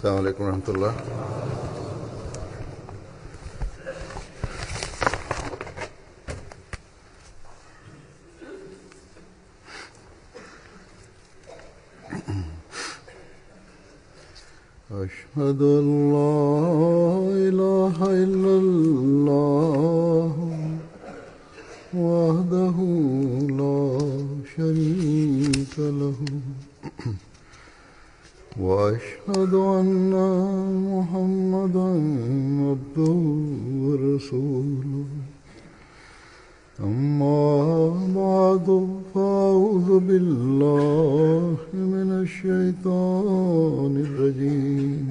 السلام عليكم ورحمة الله. أشهد أن لا إله إلا الله وحده لا شريك له وأشهد أن محمدا عبده ورسوله أما بعد فأعوذ بالله من الشيطان الرجيم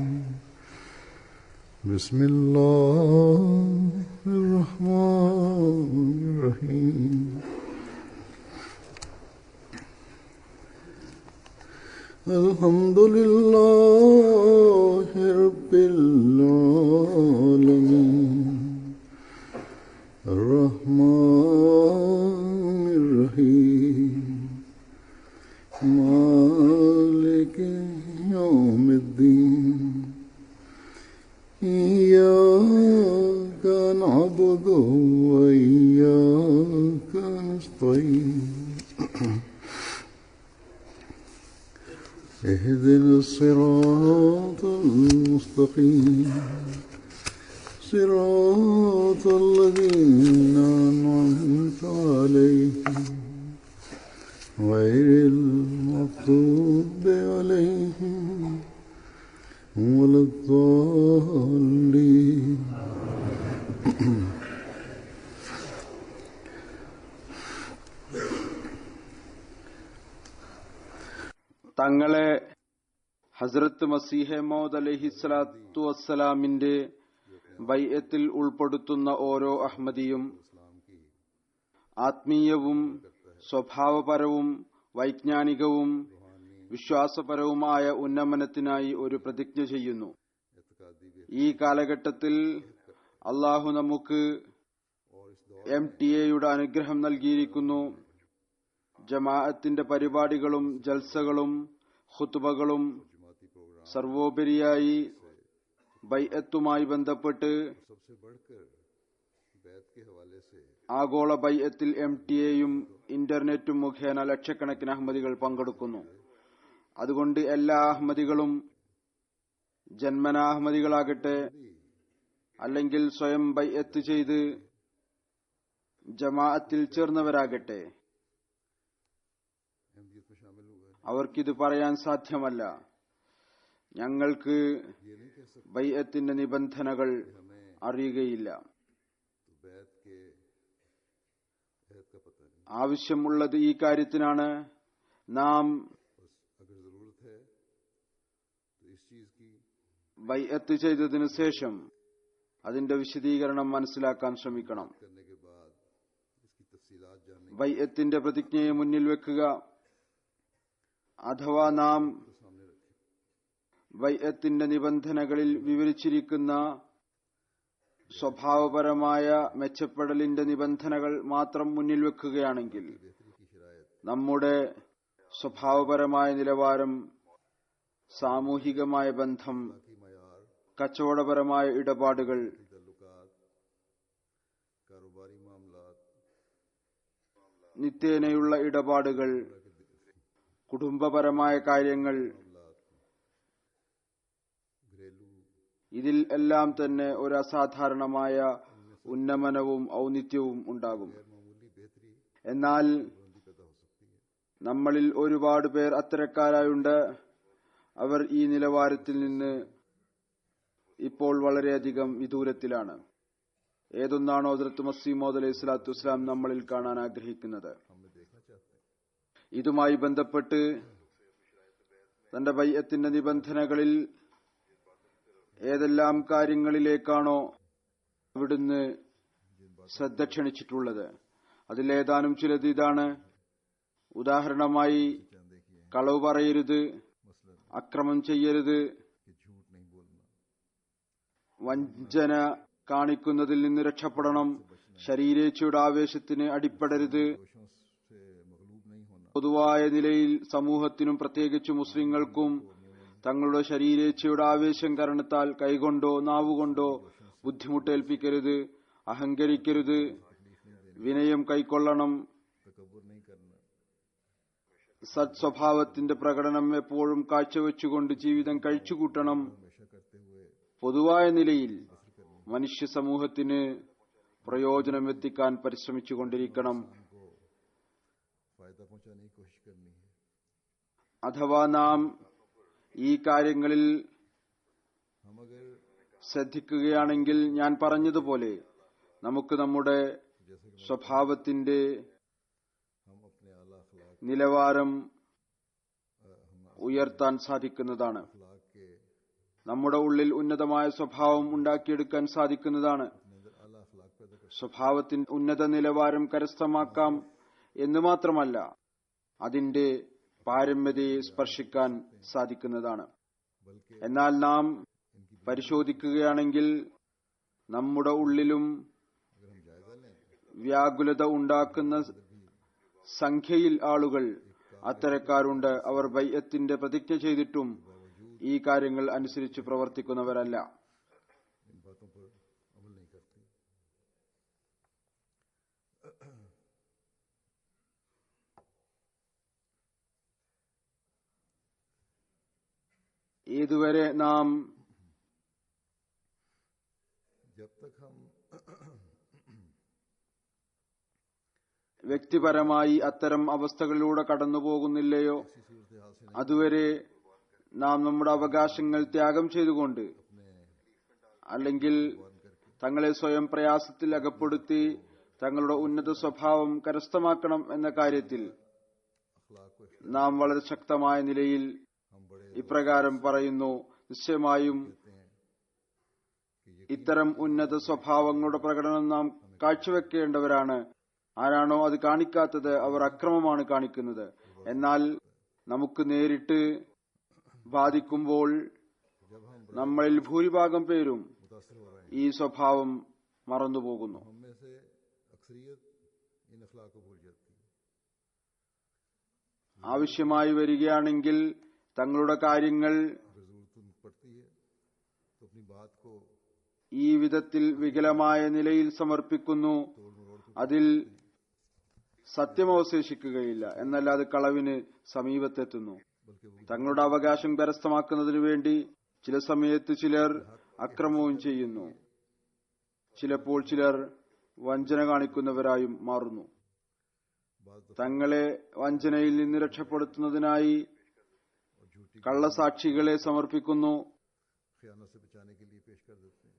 بسم الله الرحمن الرحيم الحمد لله رب العالمين الرحمن الرحيم مالك يوم الدين إياك نعبد وإياك نستعين اهدنا الصراط المستقيم صراط الذين أنعمت عليهم غير المغضوب عليهم ولا الضالين. തങ്ങളെ ഹസ്രത്ത് മസീഹ് മൗദ് അലൈഹിസ്സലാത്തു വസ്സലാമിന്റെ ബൈഅത്തിൽ ഉൾപ്പെടുത്തുന്ന ഓരോ അഹ്മദിയും ആത്മീയവും സ്വഭാവപരവും വൈജ്ഞാനികവും വിശ്വാസപരവുമായ ഉന്നമനത്തിനായി ഒരു പ്രതിജ്ഞ ചെയ്യുന്നു. ഈ കാലഘട്ടത്തിൽ അള്ളാഹു നമുക്ക് MTA അനുഗ്രഹം നൽകിയിരിക്കുന്നു. ജമാഅത്തിന്റെ പരിപാടികളും ജൽസകളും ഖുത്ബകളും സർവോപരിയായി ബൈഅത്തുമായി ബന്ധപ്പെട്ട് ആഗോള ബൈഅത്തിൽ MTA ഇന്റർനെറ്റും മുഖേന ലക്ഷക്കണക്കിന് അഹ്മദികൾ പങ്കെടുക്കുന്നു. അതുകൊണ്ട് എല്ലാ അഹ്മദികളും ജന്മനാ അഹ്മദികളാകട്ടെ അല്ലെങ്കിൽ സ്വയം ബൈഅത്ത് ചെയ്ത് ജമാഅത്തിൽ ചേർന്നവരാകട്ടെ, അവർക്കിത് പറയാൻ സാധ്യമല്ല. ഞങ്ങൾക്ക് ബൈഅത്തിന്റെ നിബന്ധനകൾ അറിയുകയില്ല. ആവശ്യമുള്ളത് ഈ കാര്യത്തിനാണ്. നാം ബൈഅത്ത് ചെയ്തതിനു ശേഷം അതിന്റെ വിശദീകരണം മനസ്സിലാക്കാൻ ശ്രമിക്കണം. ബൈഅത്തിന്റെ പ്രതിജ്ഞയെ മുന്നിൽ വെക്കുക അഥവാ നാം ബൈഅത്തിന്റെ നിബന്ധനകളിൽ വിവരിച്ചിരിക്കുന്ന സ്വഭാവപരമായ മെച്ചപ്പെടലിന്റെ നിബന്ധനകൾ മാത്രം മുന്നിൽ വെക്കുകയാണെങ്കിൽ നമ്മുടെ സ്വഭാവപരമായ നിലവാരം, സാമൂഹികമായ ബന്ധം, കച്ചവടപരമായ ഇടപാടുകൾ, നിത്യേനയുള്ള ഇടപാടുകൾ, കുടുംബപരമായ കാര്യങ്ങൾ, ഇതിൽ എല്ലാം തന്നെ ഒരു അസാധാരണമായ ഉന്നമനവും ഔന്നിത്യവും ഉണ്ടാകും. എന്നാൽ നമ്മളിൽ ഒരുപാട് പേർ അത്തരക്കാരായുണ്ട്. അവർ ഈ നിലവാരത്തിൽ നിന്ന് ഇപ്പോൾ വളരെയധികം വിദൂരത്തിലാണ്. ഏതൊന്നാണോ ഹദ്റത്ത് മസീഹ് മൗഊദ് അലൈഹിസ്സലാത്തു വസ്സലാം നമ്മളിൽ കാണാൻ ആഗ്രഹിക്കുന്നത്, ഇതുമായി ബന്ധപ്പെട്ട് തന്റെ ബൈഅത്തിന്റെ നിബന്ധനകളിൽ ഏതെല്ലാം കാര്യങ്ങളിലേക്കാണോ അവിടുന്ന് ശ്രദ്ധ ക്ഷണിച്ചിട്ടുള്ളത് അതിലേതാനും ചിലത് ഇതാണ്. ഉദാഹരണമായി, കളവ് പറയരുത്, അക്രമം ചെയ്യരുത്, വഞ്ചന കാണിക്കുന്നതിൽ നിന്ന് രക്ഷപ്പെടണം, ശരീരേച്ഛയുടെ ആവേശത്തിന് അടിപ്പെടരുത്, പൊതുവായ നിലയിൽ സമൂഹത്തിനും പ്രത്യേകിച്ച് മുസ്ലിങ്ങൾക്കും തങ്ങളുടെ ശരീരേച്ഛയുടെ ആവേശം കാരണത്താൽ കൈകൊണ്ടോ നാവുകൊണ്ടോ ബുദ്ധിമുട്ടേൽപ്പിക്കരുത്, അഹങ്കരിക്കരുത്, വിനയം കൈക്കൊള്ളണം, तकब्बुर नहीं करना, സത്സ്വഭാവത്തിന്റെ പ്രകടനം എപ്പോഴും കാഴ്ചവെച്ചുകൊണ്ട് ജീവിതം കഴിച്ചുകൂട്ടണം. हमेशा करते हुए പൊതുവായ നിലയിൽ മനുഷ്യ സമൂഹത്തിന് പ്രയോജനം എത്തിക്കാൻ പരിശ്രമിച്ചുകൊണ്ടിരിക്കണം. को फायदा पहुंचाने की कोशिश करनी है. അഥവാ നാം ഈ കാര്യങ്ങളിൽ हम अगर ശ്രദ്ധിക്കുകയാണെങ്കിൽ ഞാൻ പറഞ്ഞതുപോലെ നമുക്ക് നമ്മുടെ സ്വഭാവത്തിന്റെ हम अपने आला अखलाक നിലവാരം ഉയർത്താൻ സാധിക്കുന്നതാണ്. अखलाक के നമ്മുടെ ഉള്ളിൽ ഉന്നതമായ സ്വഭാവം ഉണ്ടാക്കിയെടുക്കാൻ സാധിക്കുന്നതാണ്. अंदर आला अखलाक पैदा कर സ്വഭാവത്തിന്റെ ഉന്നത നിലവാരം കരസ്ഥമാക്കാം എന്ന് മാത്രമല്ല, അതിന്റെ പാരമ്യതയെ സ്പർശിക്കാൻ സാധിക്കുന്നതാണ്. बल्कि എന്നാൽ നാം പരിശോധിക്കുകയാണെങ്കിൽ നമ്മുടെ ഉള്ളിലും अगर हम जायजा लें വ്യാകുലത ഉണ്ടാക്കുന്ന സംഖ്യയിൽ ആളുകൾ അത്തരക്കാരുണ്ട്. അവർ ബൈഅത്തിന്റെ പ്രതിജ്ഞ ചെയ്തിട്ടും ഈ കാര്യങ്ങൾ അനുസരിച്ച് പ്രവർത്തിക്കുന്നവരല്ല. इन बातों पर अमल नहीं करते. ഇതുവരെ നാം जब तक हम വ്യക്തിപരമായി അത്തരം അവസ്ഥകളിലൂടെ കടന്നുപോകുന്നില്ലയോ इसी सूरत हाल से അതുവരെ നാം നമ്മുടെ അവകാശങ്ങൾ ത്യാഗം ചെയ്തുകൊണ്ട് അല്ലെങ്കിൽ തങ്ങളെ സ്വയം പ്രയാസത്തിൽ അകപ്പെടുത്തി തങ്ങളുടെ ഉന്നത സ്വഭാവം കരസ്ഥമാക്കണം എന്ന കാര്യത്തിൽ अखलाक को നാം വളരെ ശക്തമായ നിലയിൽ हम बड़े ഇപ്രകാരം പറയുന്നു: നിശ്ചയമായും कहते हैं कि ये ഇത്തരം ഉന്നത സ്വഭാവങ്ങളുടെ പ്രകടനം നാം കാഴ്ചവെക്കേണ്ടവരാണ്. ആരാണോ അത് കാണിക്കാത്തത് അവർ അക്രമമാണ് കാണിക്കുന്നത്. എന്നാൽ നമുക്ക് നേരിട്ട് ബാധിക്കുമ്പോൾ जब हम നമ്മളിൽ ഭൂരിഭാഗം പേരും मुतासर हो रहे हैं, ഈ സ്വഭാവം മറന്നുപോകുന്നു. हम में से अक्सरियत इन अखलाक को भूल जाती है. ആവശ്യമായി വരികയാണെങ്കിൽ തങ്ങളുടെ കാര്യങ്ങൾ अगर जरूरत पड़ती है तो अपनी बात को ഈ വിധത്തിൽ വികലമായ നിലയിൽ സമർപ്പിക്കുന്നു. तोड़ मरोड़ कर അതിൽ സത്യം അവശേഷിക്കുകയില്ല, എന്നല്ല അത് കളവിന് സമീപത്തെത്തുന്നു. बल्कि वो തങ്ങളുടെ അവകാശം കരസ്ഥമാക്കുന്നതിനു വേണ്ടി ചില സമയത്ത് ചിലർ അക്രമവും ചെയ്യുന്നു. ചിലപ്പോൾ ചിലർ വഞ്ചന കാണിക്കുന്നവരായും മാറുന്നു. बात തങ്ങളെ വഞ്ചനയിൽ നിന്ന് രക്ഷപ്പെടുത്തുന്നതിനായി और झूठी കള്ളസാക്ഷികളെ സമർപ്പിക്കുന്നു. खयानत से बचाने के लिए पेश कर देते हैं.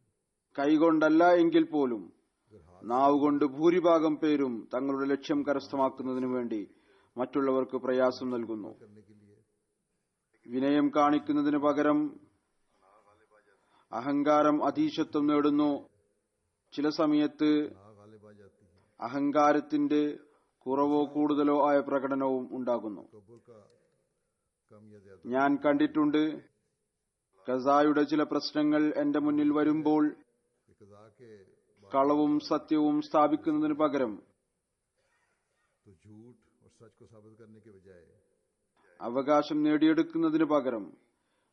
കൈകൊണ്ടല്ല എങ്കിൽ പോലും अगर हाथ നാവ് കൊണ്ട് ഭൂരിഭാഗം പേരും തങ്ങളുടെ ലക്ഷ്യം കരസ്ഥമാക്കുന്നതിനു വേണ്ടി മറ്റുള്ളവർക്ക് പ്രയാസം നൽകുന്നു. करने के लिए വിനയം കാണിക്കുന്നതിന് പകരം അഹങ്കാരം അധീശത്വം നേടുന്നു. ചില സമയത്ത് ना गालिब आ जाती है. അഹങ്കാരത്തിന്റെ കുറവോ കൂടുതലോ ആയ പ്രകടനവും ഉണ്ടാകുന്നു. कब्र का कम या ज्यादा ഞാൻ കണ്ടിട്ടുണ്ട്, ഖസായുടെ ചില പ്രശ്നങ്ങൾ എന്റെ മുന്നിൽ വരുമ്പോൾ कि कज़ा के बाद കളവും സത്യവും സ്ഥാപിക്കുന്നതിന് പകരം तो झूठ और सच को साबित करने के बजाय അവകാശം നേടിയെടുക്കുന്നതിന് പകരം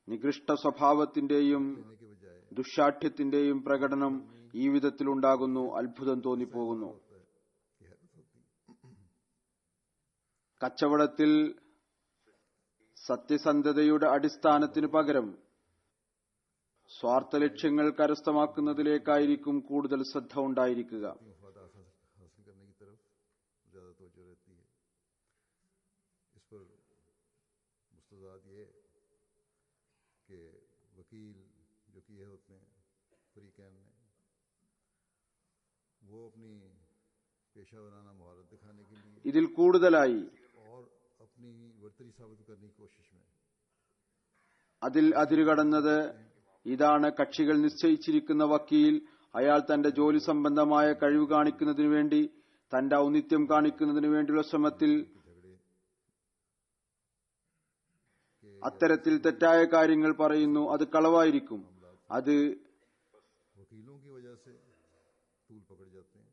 നികൃഷ്ട സ്വഭാവത്തിന്റെയും देने के बजाय ദുശാഠ്യത്തിന്റെയും പ്രകടനം ഈ വിധത്തിലുണ്ടാകുന്നു. അത്ഭുതം തോന്നിപ്പോകുന്നു. की हैरत होती है. കച്ചവടത്തിൽ സത്യസന്ധതയുടെ അടിസ്ഥാനത്തിന് പകരം സ്വാർത്ഥ ലക്ഷ്യങ്ങൾ കരസ്ഥമാക്കുന്നതിലേക്കായിരിക്കും കൂടുതൽ ശ്രദ്ധ ഉണ്ടായിരിക്കുക. मफादात हासिल करने की तरफ ज्यादा तवज्जो रहती है. इस पर मुस्तज़ाद ये कि वकील जो किए होते हैं फरीकैन ने, वो अपनी पेशा वराना महारत दिखाने के लिए ഇതിൽ കൂടുതലായി और अपनी वर्तरी साबित करने की कोशिश में അതിൽ അതിരുകടന്നത് ഇതാണ്: കക്ഷികൾ നിശ്ചയിച്ചിരിക്കുന്ന വക്കീൽ അയാൾ തന്റെ ജോലി സംബന്ധമായ കഴിവ് കാണിക്കുന്നതിനു വേണ്ടി, തന്റെ ഔന്നിത്യം കാണിക്കുന്നതിനു വേണ്ടിയുള്ള ശ്രമത്തിൽ അത്തരത്തിൽ തെറ്റായ കാര്യങ്ങൾ പറയുന്നു. അത് കളവായിരിക്കും. അത് वकीलों की वजह से तूल पकड़ जाते हैं.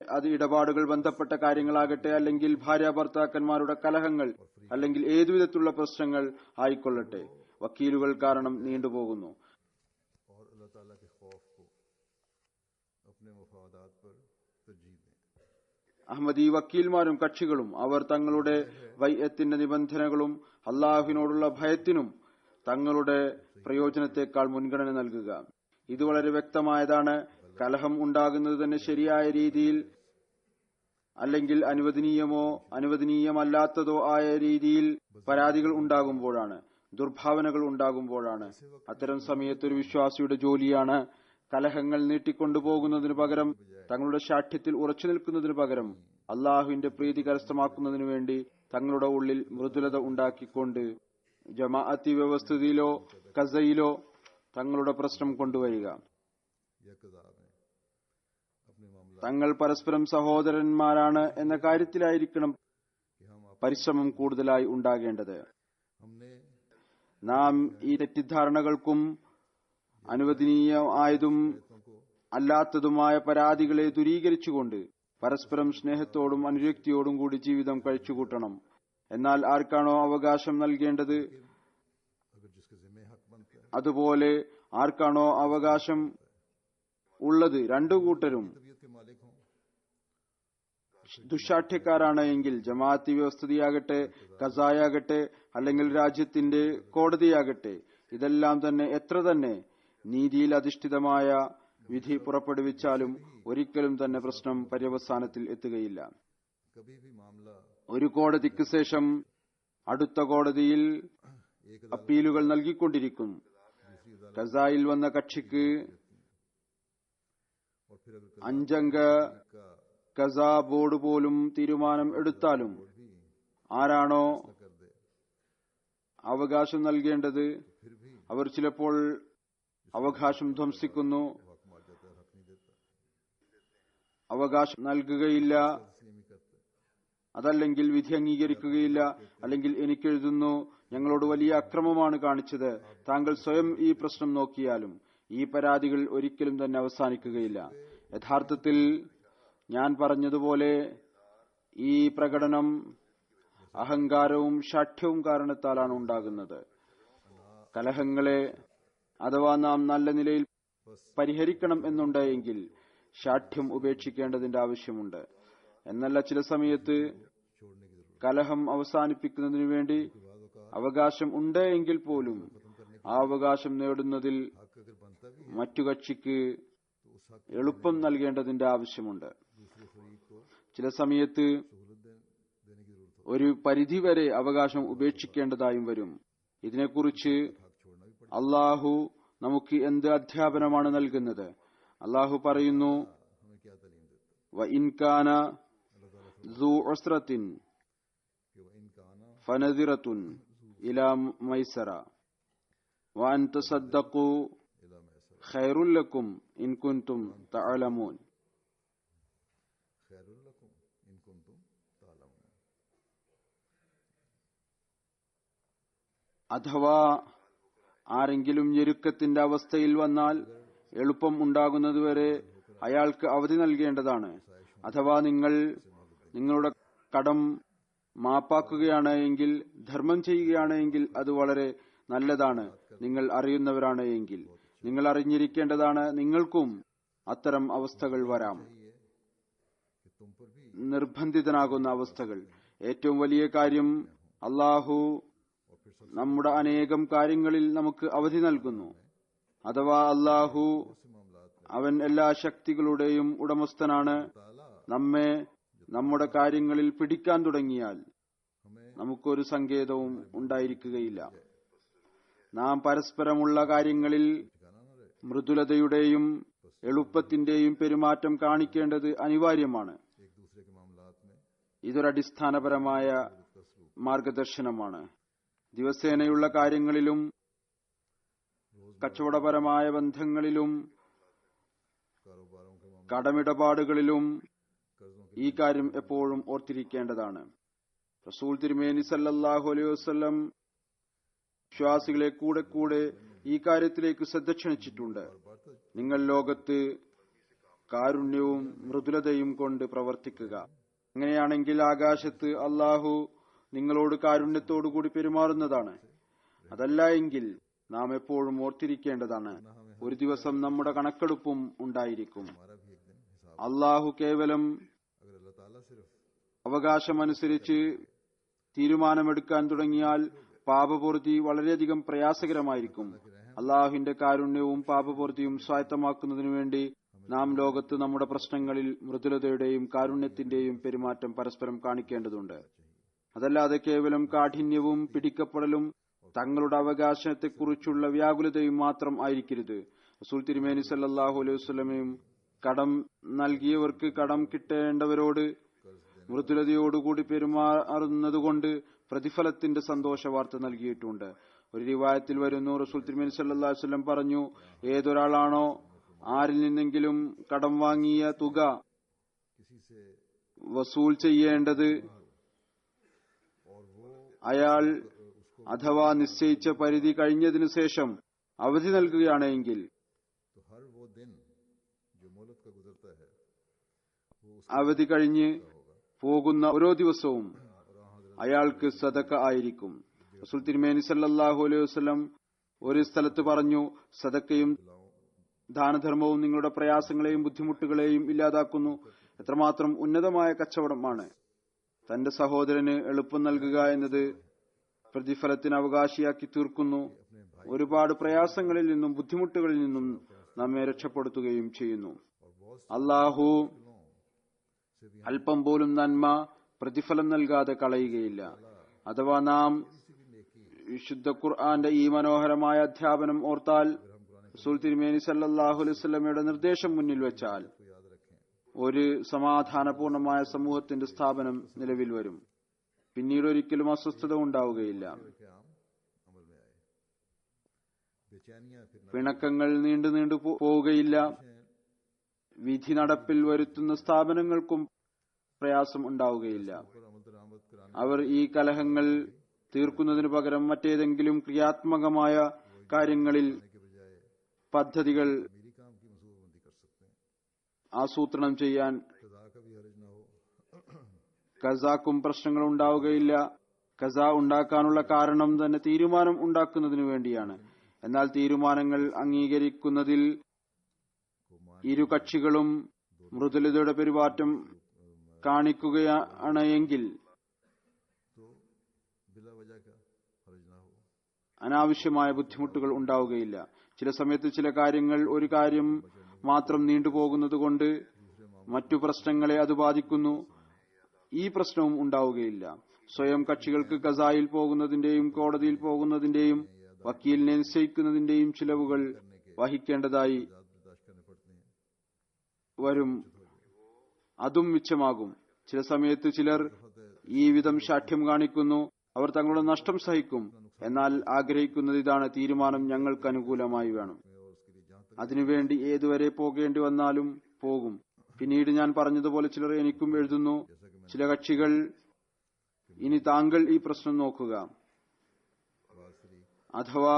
അത് ഇടപാടുകൾ ബന്ധപ്പെട്ട കാര്യങ്ങളാകട്ടെ, അല്ലെങ്കിൽ ഭാര്യ ഭർത്താക്കന്മാരുടെ കലഹങ്ങൾ, അല്ലെങ്കിൽ ഏതുവിധത്തിലുള്ള പ്രശ്നങ്ങൾ ആയിക്കൊള്ളട്ടെ, വക്കീലുകൾ കാരണം നീണ്ടുപോകുന്നു. और अल्लाह ताला के खौफ को अपने मफादात पर तरजीह दें. അഹമ്മദി വക്കീൽമാരും കക്ഷികളും അവർ തങ്ങളുടെ ബൈഅത്തിന്റെ നിബന്ധനകളും അള്ളാഹുവിനോടുള്ള ഭയത്തിനും തങ്ങളുടെ പ്രയോജനത്തെക്കാൾ മുൻഗണന നൽകുക. ഇത് വളരെ വ്യക്തമായതാണ്. കലഹം ഉണ്ടാകുന്നത് തന്നെ ശരിയായ രീതിയിൽ അല്ലെങ്കിൽ അനുവദനീയമോ അനുവദനീയമല്ലാത്തതോ ആയ രീതിയിൽ പരാതികൾ ഉണ്ടാകുമ്പോഴാണ്, ദുർഭാവനകൾ ഉണ്ടാകുമ്പോഴാണ്. അത്തരം സമയത്ത് ഒരു വിശ്വാസിയുടെ ജോലിയാണ് കലഹങ്ങൾ നീട്ടിക്കൊണ്ടുപോകുന്നതിനു പകരം തങ്ങളുടെ ശാഠ്യത്തിൽ ഉറച്ചു നിൽക്കുന്നതിനു പകരം അള്ളാഹുവിന്റെ പ്രീതി കരസ്ഥമാക്കുന്നതിനു വേണ്ടി തങ്ങളുടെ ഉള്ളിൽ മൃദുലത ഉണ്ടാക്കിക്കൊണ്ട് ജമാഅത്തി വ്യവസ്ഥിതിയിലോ കസയിലോ തങ്ങളുടെ പ്രശ്നം കൊണ്ടുവരിക. या कज़ा में अपने मामला തങ്ങൾ പരസ്പരം സഹോദരന്മാരാണ് എന്ന കാര്യത്തിലായിരിക്കണം कि हम പരിശ്രമം കൂടുതലായി ഉണ്ടാകേണ്ടത്. हमने നാം ഈ തെറ്റിദ്ധാരണകൾക്കും അനുവദനീയമായതും അല്ലാത്തതുമായ പരാതികളെ ദൂരീകരിച്ചുകൊണ്ട് പരസ്പരം സ്നേഹത്തോടും അനുരക്തിയോടും കൂടി ജീവിതം കഴിച്ചുകൂട്ടണം. എന്നാൽ ആർക്കാണോ അവകാശം നൽകേണ്ടത് अगर जिसके जिम्मे हक बनता है അതുപോലെ ആർക്കാണോ അവകാശം ഉള്ളത് രണ്ടു കൂട്ടരും तबीयत के मालिक हों, ദുശാഠ്യക്കാരാണ് എങ്കിൽ ജമാഅത്തി വ്യവസ്ഥിതിയാകട്ടെ കസായാകട്ടെ അല്ലെങ്കിൽ രാജ്യത്തിന്റെ കോടതിയാകട്ടെ ഇതെല്ലാം തന്നെ എത്ര തന്നെ നീതിയിൽ അധിഷ്ഠിതമായ വിധി പുറപ്പെടുവിച്ചാലും ഒരിക്കലും തന്നെ പ്രശ്നം പര്യവസാനത്തിൽ എത്തുകയില്ല. कभी भी मामला ഒരു കോടതിക്ക് ശേഷം അടുത്ത കോടതിയിൽ एक അപ്പീലുകൾ നൽകിക്കൊണ്ടിരിക്കും. दूसरी अदालत കസായിൽ വന്ന കക്ഷിക്ക് और फिर अगर 5 അംഗ का കസാ ബോർഡ് പോലും തീരുമാനം എടുത്താലും भी ആരാണോ कर दे അവകാശം നൽകേണ്ടത് फिर भी അവർ ചിലപ്പോൾ അവകാശം ധ്വംസിക്കുന്നു, हक मार जाता है, हक नहीं देता, അവകാശം നൽകുകയില്ല, तस्लीमी करता है. അതല്ലെങ്കിൽ വിധി അംഗീകരിക്കുകയില്ല, അല്ലെങ്കിൽ എനിക്കെഴുതുന്നു ഞങ്ങളോട് വലിയ അക്രമമാണ് കാണിച്ചത്, താങ്കൾ സ്വയം ഈ പ്രശ്നം നോക്കിയാലും ഈ പരാതികൾ ഒരിക്കലും തന്നെ അവസാനിക്കുകയില്ല. യഥാർത്ഥത്തിൽ ഞാൻ പറഞ്ഞതുപോലെ ഈ പ്രകടനം അഹങ്കാരവും ശാഠ്യവും കാരണത്താലാണ് ഉണ്ടാകുന്നത്. കലഹങ്ങളെ അഥവാ നാം നല്ല നിലയിൽ പരിഹരിക്കണം എന്നുണ്ടെങ്കിൽ ശാഠ്യം ഉപേക്ഷിക്കേണ്ടതിന്റെ ആവശ്യമുണ്ട്. എന്നല്ല ചില സമയത്ത് छोड़ने की जरूरत കലഹം അവസാനിപ്പിക്കുന്നതിനു വേണ്ടി അവകാശം ഉണ്ട് എങ്കിൽ പോലും ആ അവകാശം നേടുന്നതിൽ हक अगर बनता भी മറ്റു കക്ഷിക്ക് तो उस हक എളുപ്പം നൽകേണ്ടതിന്റെ ആവശ്യമുണ്ട്. दूसरे फरीक को ചില സമയത്ത് सहूलत देने की जरूरत ഒരു പരിധിവരെ അവകാശം ഉപേക്ഷിക്കേണ്ടതായും വരും. ഇതിനെക്കുറിച്ച് हो. हक छोड़ना भी पड़ेगा. അള്ളാഹു നമുക്ക് എന്ത് അധ്യാപനമാണ് നൽകുന്നത്? അള്ളാഹു പറയുന്നു, हमें क्या तालीम देता है? വ ഇൻകാന अल्लाह ताला സൂ ഉസ്റത്തിൻ कि वह इनकाना ഫനദിറത്തുൻ ഇലാ മൈസറ വ അൻ തസദ്ദഖു इला मैसर ഖൈറുൽ ലക്കും ഇൻ കുൻതും തഅലമൂൻ. खैरुल लकुम इन कुंतुम तालमून. അഥവാ ആരെങ്കിലും ഞെരുക്കത്തിന്റെ അവസ്ഥയിൽ വന്നാൽ എളുപ്പം ഉണ്ടാകുന്നതുവരെ അയാൾക്ക് അവധി നൽകേണ്ടതാണ്. അഥവാ നിങ്ങൾ നിങ്ങളുടെ കടം മാപ്പാക്കുകയാണ് എങ്കിൽ, ധർമ്മം ചെയ്യുകയാണ് എങ്കിൽ അത് വളരെ നല്ലതാണ്. നിങ്ങൾ അറിയുന്നവരാണ് എങ്കിൽ നിങ്ങൾ അറിഞ്ഞിരിക്കേണ്ടതാണ് നിങ്ങൾക്കും അത്തരം അവസ്ഥകൾ വരാം, कि तुम पर भी നിർബന്ധിതനാകുന്ന അവസ്ഥകൾ. ഏറ്റവും വലിയ കാര്യം അള്ളാഹു നമ്മുടെ അനേകം കാര്യങ്ങളിൽ നമുക്ക് അവധി നൽകുന്നു. അഥവാ അള്ളാഹു से मामलात में അവൻ എല്ലാ ശക്തികളുടെയും ഉടമസ്ഥനാണ്. ताला നമ്മെ നമ്മുടെ കാര്യങ്ങളിൽ പിടിക്കാൻ തുടങ്ങിയാൽ हमें നമുക്കൊരു സങ്കേതവും ഉണ്ടായിരിക്കുകയില്ല. നാം പരസ്പരമുള്ള കാര്യങ്ങളിൽ ठिकाना न रहे. മൃദുലതയുടെയും എളുപ്പത്തിന്റെയും പെരുമാറ്റം കാണിക്കേണ്ടത് അനിവാര്യമാണ്. एक दूसरे के मामलात में ഇതൊരടിസ്ഥാനപരമായ മാർഗദർശനമാണ്. ദിവസേനയുള്ള കാര്യങ്ങളിലും കച്ചവടപരമായ ബന്ധങ്ങളിലും कारोबारों के मामले കടമിടപാടുകളിലും कर्जों के ഈ കാര്യം എപ്പോഴും ഓർത്തിരിക്കേണ്ടതാണ്. റസൂൽ തിരുമേനി സല്ലല്ലാഹു അലൈഹി വസല്ലം വിശ്വാസികളെ കൂടെ കൂടെ ഈ കാര്യത്തിലേക്ക് ശ്രദ്ധ ക്ഷണിച്ചിട്ടുണ്ട്. നിങ്ങൾ ലോകത്ത് കാരുണ്യവും മൃദുലതയും കൊണ്ട് പ്രവർത്തിക്കുക. അങ്ങനെയാണെങ്കിൽ ആകാശത്ത് അള്ളാഹു നിങ്ങളോട് കാരുണ്യത്തോടുകൂടി പെരുമാറുന്നതാണ്. അതല്ല എങ്കിൽ നാം എപ്പോഴും ഓർത്തിരിക്കേണ്ടതാണ്, ഒരു ദിവസം നമ്മുടെ കണക്കെടുപ്പും ഉണ്ടായിരിക്കും. हमारा भी एक दिन हिसाब, അള്ളാഹു കേവലം अगर अल्लाह ताला सिर्फ അവകാശമനുസരിച്ച് തീരുമാനമെടുക്കാൻ തുടങ്ങിയാൽ പാപപൂർത്തി വളരെയധികം പ്രയാസകരമായിരിക്കും. അള്ളാഹുവിന്റെ കാരുണ്യവും പാപപൂർത്തിയും സ്വായത്തമാക്കുന്നതിനു വേണ്ടി നാം ലോകത്ത് നമ്മുടെ പ്രശ്നങ്ങളിൽ മൃദുലതയുടെയും കാരുണ്യത്തിന്റെയും പെരുമാറ്റം പരസ്പരം കാണിക്കേണ്ടതുണ്ട്. അതല്ലാതെ കേവലം കാഠിന്യവും പിടിക്കപ്പെടലും തങ്ങളുടെ അവകാശത്തെക്കുറിച്ചുള്ള വ്യാകുലതയും മാത്രം ആയിരിക്കരുത്. റസൂൽ തിരുമേനി സല്ലല്ലാഹു അലൈഹി വസല്ലമയും കടം നൽകിയവർക്ക് കടം കിട്ടേണ്ടവരോട് മൃദുലതയോടുകൂടി പെരുമാറുന്നതുകൊണ്ട് പ്രതിഫലത്തിന്റെ സന്തോഷ വാർത്ത നൽകിയിട്ടുണ്ട്. ഒരു റിവായത്തിൽ വരുന്നു, റസൂൽ തിരുമേനി സല്ലല്ലാഹു അലൈഹി വസല്ലം പറഞ്ഞു, ഏതൊരാളാണോ ആരിൽ നിന്നെങ്കിലും കടം വാങ്ങിയ തുക किसी से വസൂൽ ചെയ്യേണ്ടത് അയാൾ അഥവാ നിശ്ചയിച്ച പരിധി കഴിഞ്ഞതിനു ശേഷം അവധി നൽകുകയാണെങ്കിൽ तो हर वो दिन जो मोहलत का गुजरता है वो അവധി കഴിഞ്ഞ് പോകുന്ന ഓരോ ദിവസവും അയാൾക്ക് സദക്ക ആയിരിക്കും. റസൂൽ തിരുമേനി സല്ലല്ലാഹു അലൈഹി വസല്ലം ഒരു സ്ഥലത്ത് പറഞ്ഞു, സദക്കയും ദാനധർമ്മവും നിങ്ങളുടെ പ്രയാസങ്ങളെയും ബുദ്ധിമുട്ടുകളെയും ഇല്ലാതാക്കുന്നു. എത്രമാത്രം ഉന്നതമായ കച്ചവടമാണ്. തന്റെ സഹോദരന് എളുപ്പം നൽകുക എന്നത് പ്രതിഫലത്തിന് അവകാശിയാക്കി തീർക്കുന്നു. ഒരുപാട് പ്രയാസങ്ങളിൽ നിന്നും ബുദ്ധിമുട്ടുകളിൽ നിന്നും നമ്മെ രക്ഷപ്പെടുത്തുകയും ചെയ്യുന്നു. അള്ളാഹു അല്പം പോലും നന്മ പ്രതിഫലം നൽകാതെ കളയുകയില്ല. അഥവാ നാം വിശുദ്ധ ഖുർആന്റെ ഈ മനോഹരമായ അധ്യാപനം ഓർത്താൽ, റസൂൽ തിരുമേനി സല്ലല്ലാഹു അലൈഹി വസല്ലമയുടെ നിർദ്ദേശം മുന്നിൽ വെച്ചാൽ ഒരു സമാധാനപൂർണമായ സമൂഹത്തിന്റെ സ്ഥാപനം നിലവിൽ വരും. പിന്നീട് ഒരിക്കലും അസ്വസ്ഥത ഉണ്ടാവുകയില്ല. अमल में आए, बेचैनियां फिर പിണക്കങ്ങൾ നീണ്ടു നീണ്ടു പോവുകയില്ല. വിധി നടപ്പിൽ വരുത്തുന്ന സ്ഥാപനങ്ങൾക്കും പ്രയാസം ഉണ്ടാവുകയില്ല. पर अमल दरामद कराने അവർ ഈ കലഹങ്ങൾ തീർക്കുന്നതിനു പകരം മറ്റേതെങ്കിലും ക്രിയാത്മകമായ കാര്യങ്ങളിൽ के बजाय പദ്ധതികൾ मेरी काम की मनसूबाबंदी कर सकते हैं। ആസൂത്രണം ചെയ്യാൻ सजा का भी हर्ज ना हो, ഖസാക്കും പ്രശ്നങ്ങൾ ഉണ്ടാവുകയില്ല. ഖസ ഉണ്ടാക്കാനുള്ള കാരണം തന്നെ തീരുമാനം ഉണ്ടാക്കുന്നതിനു വേണ്ടിയാണ്. എന്നാൽ തീരുമാനങ്ങൾ അംഗീകരിക്കുന്നതിൽ ഇരു കക്ഷികളും മൃദുലതയുടെ പെരുമാറ്റം കാണിക്കുകയാണ് എങ്കിൽ तो बिला वजह का हर्ज ना हो। അനാവശ്യമായ ബുദ്ധിമുട്ടുകൾ ഉണ്ടാവുകയില്ല. ചില സമയത്ത് ചില കാര്യങ്ങൾ ഒരു കാര്യം മാത്രം നീണ്ടുപോകുന്നത് കൊണ്ട് മറ്റു പ്രശ്നങ്ങളെ അത് ബാധിക്കുന്നു. ഈ പ്രശ്നവും ഉണ്ടാവുകയില്ല. സ്വയം കക്ഷികൾക്ക് ഖസായിൽ പോകുന്നതിന്റെയും കോടതിയിൽ പോകുന്നതിന്റെയും വക്കീലിനെ നിശ്ചയിക്കുന്നതിന്റെയും ചിലവുകൾ വഹിക്കേണ്ടതായി बर्दाश्त करने पड़ते हैं। വരും. അതും മിച്ചമാകും. ചില സമയത്ത് ചിലർ ഈ വിധം ശാഠ്യം കാണിക്കുന്നു. അവർ തങ്ങളുടെ നഷ്ടം സഹിക്കും. എന്നാൽ ആഗ്രഹിക്കുന്നത് ഇതാണ്, തീരുമാനം ഞങ്ങൾക്ക് അനുകൂലമായി വേണം. അതിനുവേണ്ടി ഏതുവരെ പോകേണ്ടി വന്നാലും പോകും. പിന്നീട് ഞാൻ പറഞ്ഞതുപോലെ ചിലർ എനിക്കും എഴുതുന്നു, ചില കക്ഷികൾ, ഇനി താങ്കൾ ഈ പ്രശ്നം നോക്കുക. അഥവാ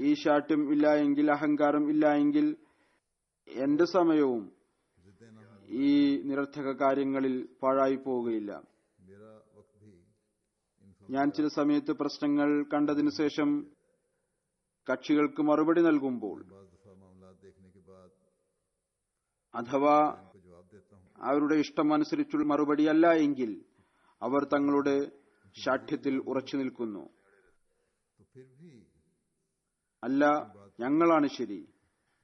ഈ ശാഠ്യം ഇല്ല എങ്കിൽ, അഹങ്കാരം ഇല്ല എങ്കിൽ എന്റെ സമയവും ഈ നിരർത്ഥക കാര്യങ്ങളിൽ പാഴായി പോവുകയില്ല. मेरा वक्त भी इन ഞാൻ ചില സമയത്ത് പ്രശ്നങ്ങൾ കണ്ടതിനു ശേഷം കക്ഷികൾക്ക് മറുപടി നൽകുമ്പോൾ, बाज दफा मामला देखने के बाद അഥവാ इनको जवाब देता हूँ। അവരുടെ ഇഷ്ടം അനുസരിച്ചുള്ള മറുപടിയല്ല എങ്കിൽ അവർ തങ്ങളുടെ ശാഠ്യത്തിൽ ഉറച്ചു നിൽക്കുന്നു. तो फिर भी അല്ല, ഞങ്ങളാണ് ശരി.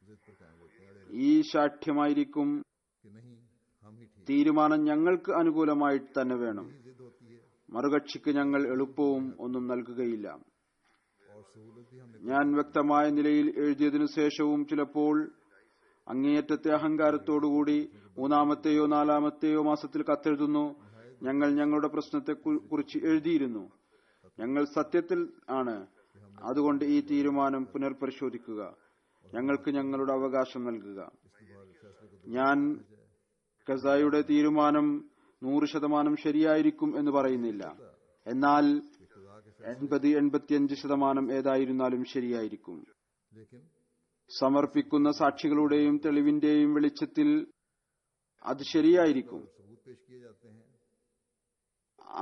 जिद पर कायम रहते हैं ഈ ശാഠ്യമായിരിക്കും कि नहीं हम ही ठीक। തീരുമാനം ഞങ്ങൾക്ക് അനുകൂലമായിട്ട് തന്നെ വേണം. यही जिद होती है മറുകക്ഷിക്ക് ഞങ്ങൾ എളുപ്പവും ഒന്നും നൽകുകയില്ല. और सहूलत भी हमने ഞാൻ വ്യക്തമായ നിലയിൽ എഴുതിയതിനു ശേഷവും ചിലപ്പോൾ അങ്ങേയറ്റത്തെ അഹങ്കാരത്തോടുകൂടി മൂന്നാമത്തെയോ നാലാമത്തെയോ മാസത്തിൽ കത്തെഴുതുന്നു, ഞങ്ങൾ ഞങ്ങളുടെ പ്രശ്നത്തെ കുറിച്ച് എഴുതിയിരുന്നു, ഞങ്ങൾ സത്യത്തിൽ ആണ്, അതുകൊണ്ട് ഈ തീരുമാനം പുനർപരിശോധിക്കുക, ഞങ്ങൾക്ക് ഞങ്ങളുടെ അവകാശം നൽകുക. ഞാൻ ഖസായുടെ തീരുമാനം 100% ശരിയായിരിക്കും എന്ന് പറയുന്നില്ല. എന്നാൽ 80-85% ഏതായിരുന്നാലും ശരിയായിരിക്കും. लेकिन സമർപ്പിക്കുന്ന സാക്ഷികളുടെയും തെളിവിന്റെയും വെളിച്ചത്തിൽ അത് ശരിയായിരിക്കും. सबूत पेश किए जाते हैं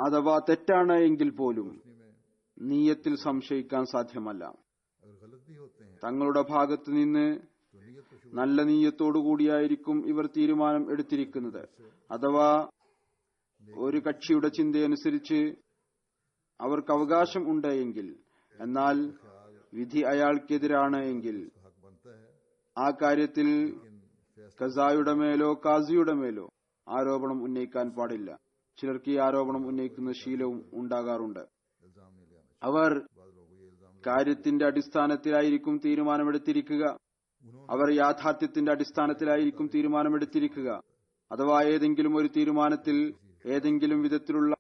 അഥവാ തെറ്റാണ് എങ്കിൽ പോലും में നീയത്തിൽ സംശയിക്കാൻ സാധ്യമല്ല. अगर गलत भी होते हैं തങ്ങളുടെ ഭാഗത്തു നിന്ന് तो नीयत तो शुरू നല്ല നീയത്തോടുകൂടിയായിരിക്കും ഇവർ തീരുമാനം എടുത്തിരിക്കുന്നത്. അഥവാ ഒരു കക്ഷിയുടെ ചിന്തയനുസരിച്ച് അവർക്ക് അവകാശം ഉണ്ടെങ്കിൽ, എന്നാൽ വിധി അയാൾക്കെതിരാണ് എങ്കിൽ का हक बनता है, ആ കാര്യത്തിൽ लेकिन फैसला ഖസായുടെ മേലോ കാസിയുടെ മേലോ ആരോപണം ഉന്നയിക്കാൻ പാടില്ല. ചിലർക്ക് ഈ ആരോപണം ഉന്നയിക്കുന്ന ശീലവും ഉണ്ടാകാറുണ്ട്. इल्जाम नहीं ले आना അവർ चाहिए. बाद लोगों ये इल्जाम കാര്യത്തിന്റെ അടിസ്ഥാനത്തിലായിരിക്കും തീരുമാനമെടുത്തിരിക്കുക. അവർ യാഥാർത്ഥ്യത്തിന്റെ അടിസ്ഥാനത്തിലായിരിക്കും തീരുമാനമെടുത്തിരിക്കുക. അഥവാ ഏതെങ്കിലും ഒരു തീരുമാനത്തിൽ ഏതെങ്കിലും വിധത്തിലുള്ള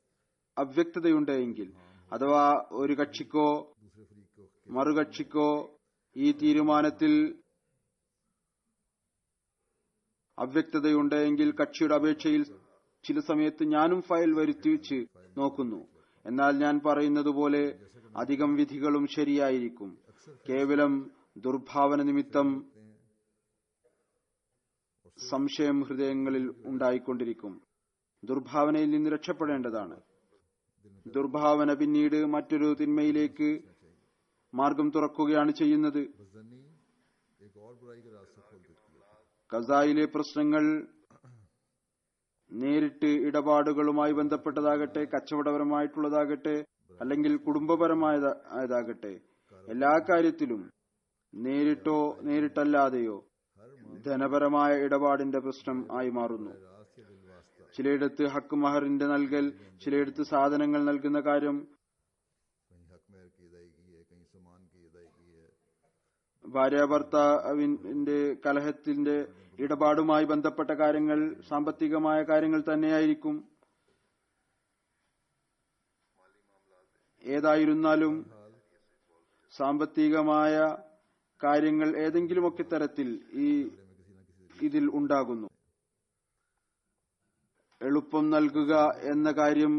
അവ്യക്തതയുണ്ടെങ്കിൽ, അഥവാ ഒരു കക്ഷിക്കോ दूसरे फरीक को മറുകക്ഷിക്കോ ഈ തീരുമാനത്തിൽ അവ്യക്തതയുണ്ടെങ്കിൽ കക്ഷിയുടെ അപേക്ഷയിൽ ചില സമയത്ത് ഞാനും ഫയൽ വരുത്തിവെച്ച് നോക്കുന്നു. എന്നാൽ ഞാൻ പറയുന്നത് പോലെ അധികം വിധികളും ശരിയായിരിക്കും. കേവലം ദുർഭാവന നിമിത്തം സംശയം ഹൃദയങ്ങളിൽ ഉണ്ടായിക്കൊണ്ടിരിക്കും. ദുർഭാവനയിൽ നിന്ന് രക്ഷപ്പെടേണ്ടതാണ്. ദുർഭാവന പിന്നീട് മറ്റൊരു തിന്മയിലേക്ക് മാർഗം തുറക്കുകയാണ് ചെയ്യുന്നത്. बदजनी एक और बुराई का रास्ता खोल देती है. ഖസായിലെ പ്രശ്നങ്ങൾ നേരിട്ട് ഇടപാടുകളുമായി ബന്ധപ്പെട്ടതാകട്ടെ, കച്ചവടപരമായിട്ടുള്ളതാകട്ടെ, അല്ലെങ്കിൽ കുടുംബപരമായതാകട്ടെ, എല്ലാ കാര്യത്തിലും നേരിട്ടോ നേരിട്ടല്ലാതെയോ ധനപരമായ ഇടപാടിന്റെ പ്രശ്നം ആയി മാറുന്നു. रास्त या बिलवास्ता ചിലയിടത്ത് ഹക്ക് മഹറിന്റെ നൽകൽ, ചിലയിടത്ത് സാധനങ്ങൾ നൽകുന്ന കാര്യം, कहीं हक महर की अदायगी है, कहीं सामान की अदायगी है. ഭാര്യാഭർത്താവിന്റെ കലഹത്തിന്റെ ഇടപാടുമായി ബന്ധപ്പെട്ട കാര്യങ്ങൾ സാമ്പത്തികമായ കാര്യങ്ങൾ തന്നെയായിരിക്കും. ഏതായിരുന്നാലും സാമ്പത്തികമായ കാര്യങ്ങൾ ഏതെങ്കിലുമൊക്കെ തരത്തിൽ ഇതിൽ ഉണ്ടാകുന്നു. എളുപ്പം നൽകുക എന്ന കാര്യം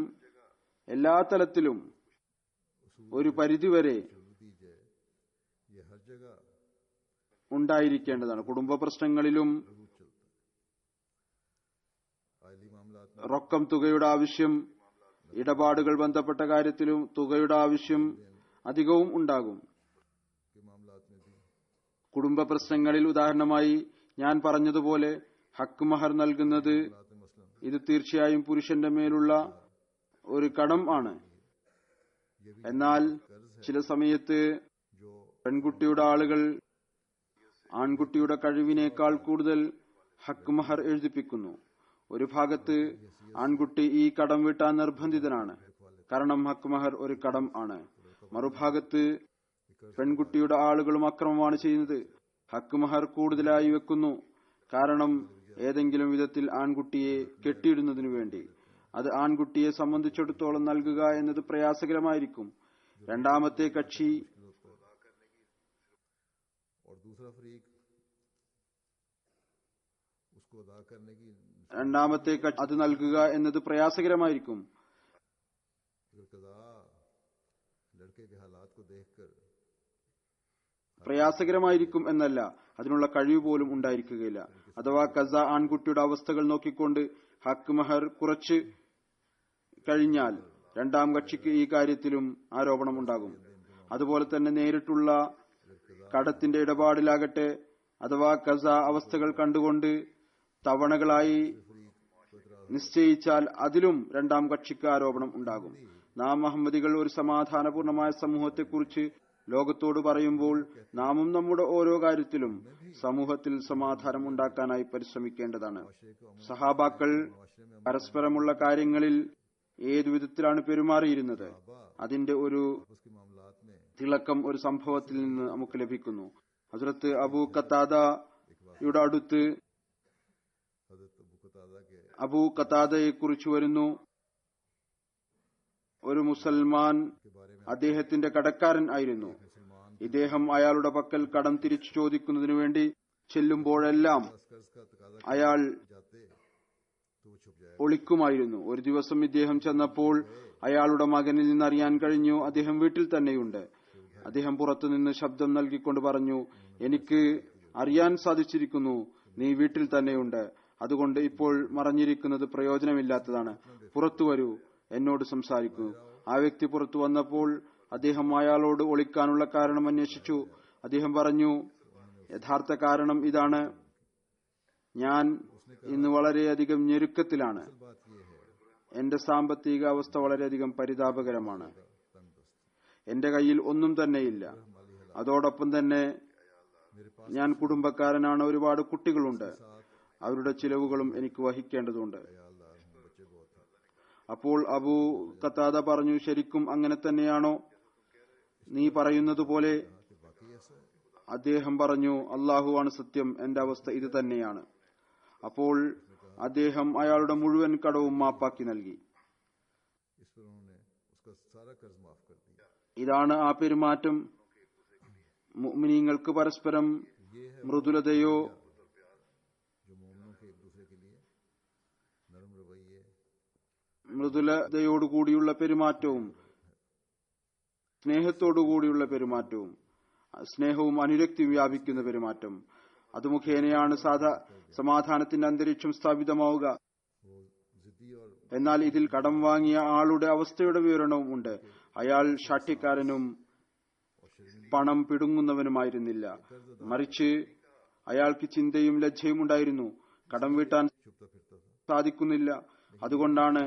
എല്ലാ തലത്തിലും ഒരു പരിധിവരെ दी जाए, ये हर जगह ഉണ്ടായിരിക്കേണ്ടതാണ്. കുടുംബ പ്രശ്നങ്ങളിലും रूट चलता है. आइली मामलात में റൊക്കം തുകയുടെ ആവശ്യം, ഇടപാടുകൾ ബന്ധപ്പെട്ട കാര്യത്തിലും തുകയുടെ ആവശ്യം അധികവും ഉണ്ടാകും. के मामलात में भी കുടുംബ പ്രശ്നങ്ങളിൽ ഉദാഹരണമായി ഞാൻ പറഞ്ഞതുപോലെ ഹക്ക് മഹർ നൽകുന്നത് मामलात में मसलन ഇത് തീർച്ചയായും പുരുഷന്റെ മേലുള്ള ഒരു കടം ആണ്. എന്നാൽ ചില സമയത്ത് जो പെൺകുട്ടിയുടെ ആളുകൾ ആൺകുട്ടിയുടെ കഴിവിനേക്കാൾ കൂടുതൽ ഹക്ക് മഹർ എഴുതിപ്പിക്കുന്നു. ഒരു ഭാഗത്ത് ആൺകുട്ടി ഈ കടം വീട്ടാൻ നിർബന്ധിതനാണ്, കാരണം ഹക്ക് മഹർ ഒരു കടം ആണ്. മറുഭാഗത്ത് പെൺകുട്ടിയുടെ ആളുകളും അക്രമമാണ് ചെയ്യുന്നത്. ഹക്ക് മഹർ കൂടുതലായി വെക്കുന്നു, കാരണം ഏതെങ്കിലും വിധത്തിൽ ആൺകുട്ടിയെ കെട്ടിയിടുന്നതിനു വേണ്ടി. അത് ആൺകുട്ടിയെ സംബന്ധിച്ചിടത്തോളം നൽകുക എന്നത് പ്രയാസകരമായിരിക്കും. രണ്ടാമത്തെ കക്ഷി और दूसरा फरीक उसको अदा करने की അത് നൽകുക എന്നത് പ്രയാസകരമായിരിക്കും. अगर कदा लड़के के हालात को देखकर പ്രയാസകരമായിരിക്കും എന്നല്ല, അതിനുള്ള കഴിവ് പോലും ഉണ്ടായിരിക്കുകയില്ല. അഥവാ കസ ആൺകുട്ടിയുടെ അവസ്ഥകൾ നോക്കിക്കൊണ്ട് ഹക്ക് മഹർ കുറച്ച് കഴിഞ്ഞാൽ രണ്ടാം കക്ഷിക്ക് ഈ കാര്യത്തിലും ആരോപണം ഉണ്ടാകും. അതുപോലെ തന്നെ നേരിട്ടുള്ള കടത്തിന്റെ ഇടപാടിലാകട്ടെ, അഥവാ കസ അവസ്ഥകൾ കണ്ടുകൊണ്ട് തവണകളായി നിശ്ചയിച്ചാൽ അതിലും രണ്ടാം കക്ഷിക്ക് ആരോപണം ഉണ്ടാകും. നാം അഹമ്മദികൾ ഒരു സമാധാനപൂർണമായ സമൂഹത്തെക്കുറിച്ച് ലോകത്തോട് പറയുമ്പോൾ നാമും നമ്മുടെ ഓരോ കാര്യത്തിലും സമൂഹത്തിൽ സമാധാനം ഉണ്ടാക്കാനായി പരിശ്രമിക്കേണ്ടതാണ്. സഹാബാക്കൾ പരസ്പരമുള്ള കാര്യങ്ങളിൽ ഏതു വിധത്തിലാണ് പെരുമാറിയിരുന്നത്, അതിന്റെ ഒരു उसके मामलात में തിളക്കം ഒരു സംഭവത്തിൽ നിന്ന് നമുക്ക് ലഭിക്കുന്നു. ഹസ്രത്ത് അബൂ ഖതാദയുടെ അടുത്ത് हजरत अबू कतादा के അബൂ ഖതാദയെ കുറിച്ച് വരുന്നു. ഒരു മുസൽമാൻ के बारे में അദ്ദേഹത്തിന്റെ കടക്കാരൻ ആയിരുന്നു. मुसलमान ഇദ്ദേഹം അയാളുടെ പക്കൽ കടം തിരിച്ചു ചോദിക്കുന്നതിനു വേണ്ടി ചെല്ലുമ്പോഴെല്ലാം कर्ज का तकाजा അയാൾ जाते तो वो छुप जाएगा. ഒളിക്കുമായിരുന്നു. ഒരു ദിവസം ഇദ്ദേഹം ചെന്നപ്പോൾ അയാളുടെ മകനിൽ നിന്ന് അറിയാൻ കഴിഞ്ഞു അദ്ദേഹം വീട്ടിൽ തന്നെയുണ്ട്. അദ്ദേഹം പുറത്തുനിന്ന് ശബ്ദം നൽകിക്കൊണ്ട് പറഞ്ഞു, എനിക്ക് അറിയാൻ സാധിച്ചിരിക്കുന്നു നീ വീട്ടിൽ തന്നെയുണ്ട്, അതുകൊണ്ട് ഇപ്പോൾ മറഞ്ഞിരിക്കുന്നത് പ്രയോജനമില്ലാത്തതാണ്, പുറത്തു വരൂ, എന്നോട് സംസാരിക്കൂ. ആ വ്യക്തി പുറത്തു വന്നപ്പോൾ അദ്ദേഹം അയാളോട് ഒളിക്കാനുള്ള കാരണം അന്വേഷിച്ചു. അദ്ദേഹം പറഞ്ഞു, യഥാർത്ഥ കാരണം ഇതാണ്, ഞാൻ ഇന്ന് വളരെയധികം ഞെരുക്കത്തിലാണ്. എന്റെ സാമ്പത്തിക അവസ്ഥ വളരെയധികം പരിതാപകരമാണ്. എന്റെ കയ്യിൽ ഒന്നും തന്നെയില്ല. അതോടൊപ്പം തന്നെ ഞാൻ കുടുംബക്കാരനാണ്. ഒരുപാട് കുട്ടികളുണ്ട്. അവരുടെ ചിലവുകളും എനിക്ക് വഹിക്കേണ്ടതുണ്ട്. അപ്പോൾ അബൂ ഖതാദ പറഞ്ഞു, ശരിക്കും അങ്ങനെ തന്നെയാണോ നീ പറയുന്നത് പോലെ? അദ്ദേഹം പറഞ്ഞു, അള്ളാഹുവാണ് സത്യം, എന്റെ അവസ്ഥ ഇത് തന്നെയാണ്. അപ്പോൾ അദ്ദേഹം അയാളുടെ മുഴുവൻ കടവും മാപ്പാക്കി നൽകി. ഇതാണ് ആ പെരുമാറ്റം. മുഅ്മിനീങ്ങൾക്ക് പരസ്പരം മൃദുലതയോടുകൂടിയുള്ള പെരുമാറ്റവും സ്നേഹത്തോടുകൂടിയുള്ള പെരുമാറ്റവും സ്നേഹവും അനുരക്തിയും വ്യാപിക്കുന്ന പെരുമാറ്റം. അത് മുഖേനയാണ് സമാധാനത്തിന്റെ അന്തരീക്ഷം സ്ഥാപിതമാവുക. എന്നാൽ ഇതിൽ കടം വാങ്ങിയ ആളുടെ അവസ്ഥയുടെ വിവരണവും ഉണ്ട്. അയാൾ ശാഠ്യക്കാരനും പണം പിടുങ്ങുന്നവനുമായിരുന്നില്ല. മറിച്ച് അയാൾക്ക് ചിന്തയും ലജ്ജയും ഉണ്ടായിരുന്നു. കടം വീട്ടാൻ സാധിക്കുന്നില്ല, അതുകൊണ്ടാണ്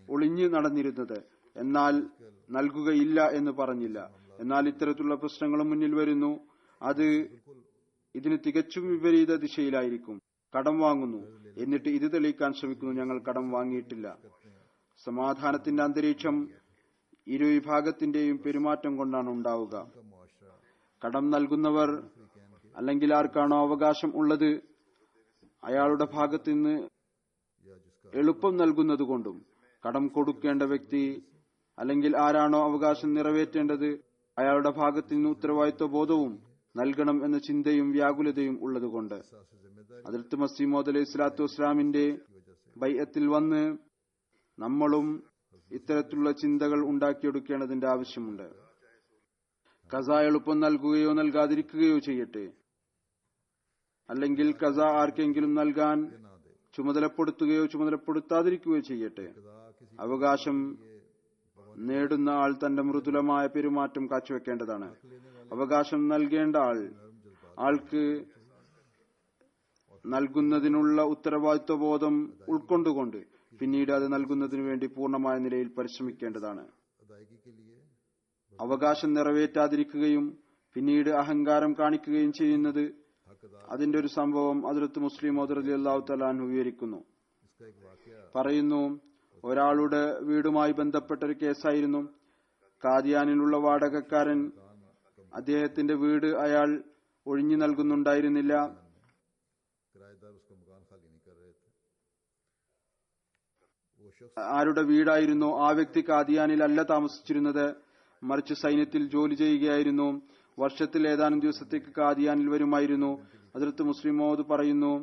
ഒളിഞ്ഞു നടന്നിരുന്നത്. എന്നാൽ നൽകുകയില്ല എന്ന് പറഞ്ഞില്ല. എന്നാൽ ഇത്തരത്തിലുള്ള പ്രശ്നങ്ങളും മുന്നിൽ വരുന്നു. അത് ഇതിന് തികച്ചും വിപരീത ദിശയിലായിരിക്കും. കടം വാങ്ങുന്നു, എന്നിട്ട് ഇത് തെളിയിക്കാൻ ശ്രമിക്കുന്നു, ഞങ്ങൾ കടം വാങ്ങിയിട്ടില്ല. സമാധാനത്തിന്റെ അന്തരീക്ഷം ഇരുവിഭാഗത്തിന്റെയും പെരുമാറ്റം കൊണ്ടാണ് ഉണ്ടാവുക. കടം നൽകുന്നവർ അല്ലെങ്കിൽ ആർക്കാണോ അവകാശം ഉള്ളത് അയാളുടെ ഭാഗത്ത് നിന്ന് എളുപ്പം നൽകുന്നത് കൊണ്ടും, കടം കൊടുക്കേണ്ട വ്യക്തി അല്ലെങ്കിൽ ആരാണോ അവകാശം നിറവേറ്റേണ്ടത് അയാളുടെ ഭാഗത്ത് നിന്ന് ഉത്തരവാദിത്വ ബോധവും നൽകണം എന്ന ചിന്തയും വ്യാകുലതയും ഉള്ളതുകൊണ്ട് ഹദ്റത്ത് മസീഹ് മൗഊദ് അലൈഹി സ്വലാത്തു വസ്സലാമിന്റെ ബൈഅത്തിൽ വന്ന് നമ്മളും ഇത്തരത്തിലുള്ള ചിന്തകൾ ഉണ്ടാക്കിയെടുക്കേണ്ടതിന്റെ ആവശ്യമുണ്ട്. ഖസ എളുപ്പം നൽകുകയോ നൽകാതിരിക്കുകയോ ചെയ്യട്ടെ, അല്ലെങ്കിൽ ഖസ ആർക്കെങ്കിലും നൽകാൻ ചുമതലപ്പെടുത്തുകയോ ചുമതലപ്പെടുത്താതിരിക്കുകയോ ചെയ്യട്ടെ, അവകാശം നേടുന്ന ആൾ തന്റെ മൃദുലമായ പെരുമാറ്റം കാഴ്ചവെക്കേണ്ടതാണ്. അവകാശം നൽകേണ്ട ആൾക്ക് നൽകുന്നതിനുള്ള ഉത്തരവാദിത്വ ബോധം ഉൾക്കൊണ്ടുകൊണ്ട് പിന്നീട് അത് നൽകുന്നതിനു വേണ്ടി പൂർണ്ണമായ നിലയിൽ പരിശ്രമിക്കേണ്ടതാണ്. അവകാശം നിറവേറ്റാതിരിക്കുകയും പിന്നീട് അഹങ്കാരം കാണിക്കുകയും ചെയ്യുന്നത്, അതിന്റെ ഒരു സംഭവം ഹദ്റത്ത് മുസ്ലിം മൗഊദ് റളിയല്ലാഹു തആല അൻഹു വിവരിക്കുന്നു. പറയുന്നു, ഒരാളുടെ വീടുമായി ബന്ധപ്പെട്ട ഒരു കേസായിരുന്നു. കാദിയാനിലുള്ള വാടകക്കാരൻ അദ്ദേഹത്തിന്റെ വീട് അയാൾ ഒഴിഞ്ഞു നൽകുന്നുണ്ടായിരുന്നില്ല. ആരുടെ വീടായിരുന്നോ ആ വ്യക്തി കാദിയാനിൽ അല്ല താമസിച്ചിരുന്നത്, മറിച്ച് സൈന്യത്തിൽ ജോലി ചെയ്യുകയായിരുന്നു. വർഷത്തിൽ ഏതാനും ദിവസത്തേക്ക് കാദിയാനിൽ വരുമായിരുന്നു. ഹദ്റത്ത് മുസ്ലിം മൗഊദ് പറയുന്നു,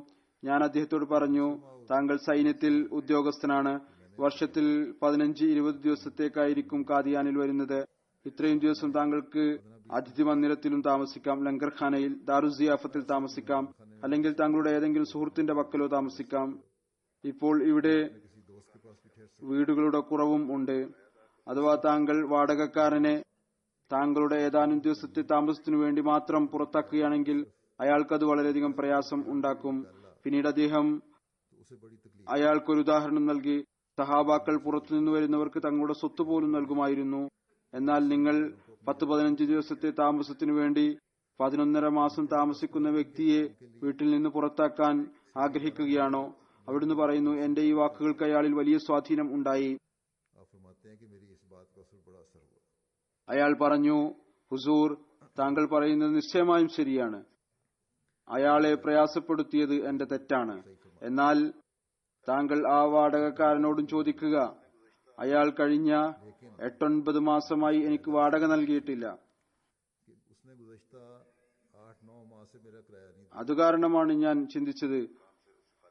ഞാൻ അദ്ദേഹത്തോട് പറഞ്ഞു, താങ്കൾ സൈന്യത്തിൽ ഉദ്യോഗസ്ഥനാണ്. വർഷത്തിൽ 15-20 ദിവസത്തേക്കായിരിക്കും കാദിയാനിൽ വരുന്നത്. ഇത്രയും ദിവസം താങ്കൾക്ക് അതിഥി മന്ദിരത്തിലും താമസിക്കാം, ലങ്കർഖാനയിൽ, ദാറുസിയാഫത്തിൽ താമസിക്കാം, അല്ലെങ്കിൽ താങ്കളുടെ ഏതെങ്കിലും സുഹൃത്തിന്റെ പക്കലോ താമസിക്കാം. ഇപ്പോൾ ഇവിടെ വീടുകളുടെ കുറവും ഉണ്ട്. അഥവാ താങ്കൾ വാടകക്കാരനെ താങ്കളുടെ ഏതാനും ദിവസത്തെ താമസത്തിനു വേണ്ടി മാത്രം പുറത്താക്കുകയാണെങ്കിൽ അയാൾക്കത് വളരെയധികം പ്രയാസം ഉണ്ടാക്കും. പിന്നീട് അദ്ദേഹം അയാൾക്കൊരു ഉദാഹരണം നൽകി, സഹാബാക്കൾ പുറത്തുനിന്ന് വരുന്നവർക്ക് തങ്ങളുടെ സ്വത്ത് പോലും നൽകുമായിരുന്നു. എന്നാൽ നിങ്ങൾ 10-15 ദിവസത്തെ താമസത്തിനു വേണ്ടി 11.5 മാസം താമസിക്കുന്ന വ്യക്തിയെ വീട്ടിൽ നിന്ന് പുറത്താക്കാൻ ആഗ്രഹിക്കുകയാണോ? അവിടുന്ന് പറയുന്നു, എന്റെ ഈ വാക്കുകൾക്ക് അയാളിൽ വലിയ സ്വാധീനം ഉണ്ടായി. അയാൾ പറഞ്ഞു, ഹുസൂർ, താങ്കൾ പറയുന്നത് നിശ്ചയമായും ശരിയാണ്. അയാളെ പ്രയാസപ്പെടുത്തിയത് എന്റെ തെറ്റാണ്. എന്നാൽ താങ്കൾ ആ വാടകക്കാരനോടും ചോദിക്കുക, അയാൾ കഴിഞ്ഞ 8-9 മാസമായി എനിക്ക് വാടക നൽകിയിട്ടില്ല. അതുകാരണമാണ് ഞാൻ ചിന്തിച്ചത്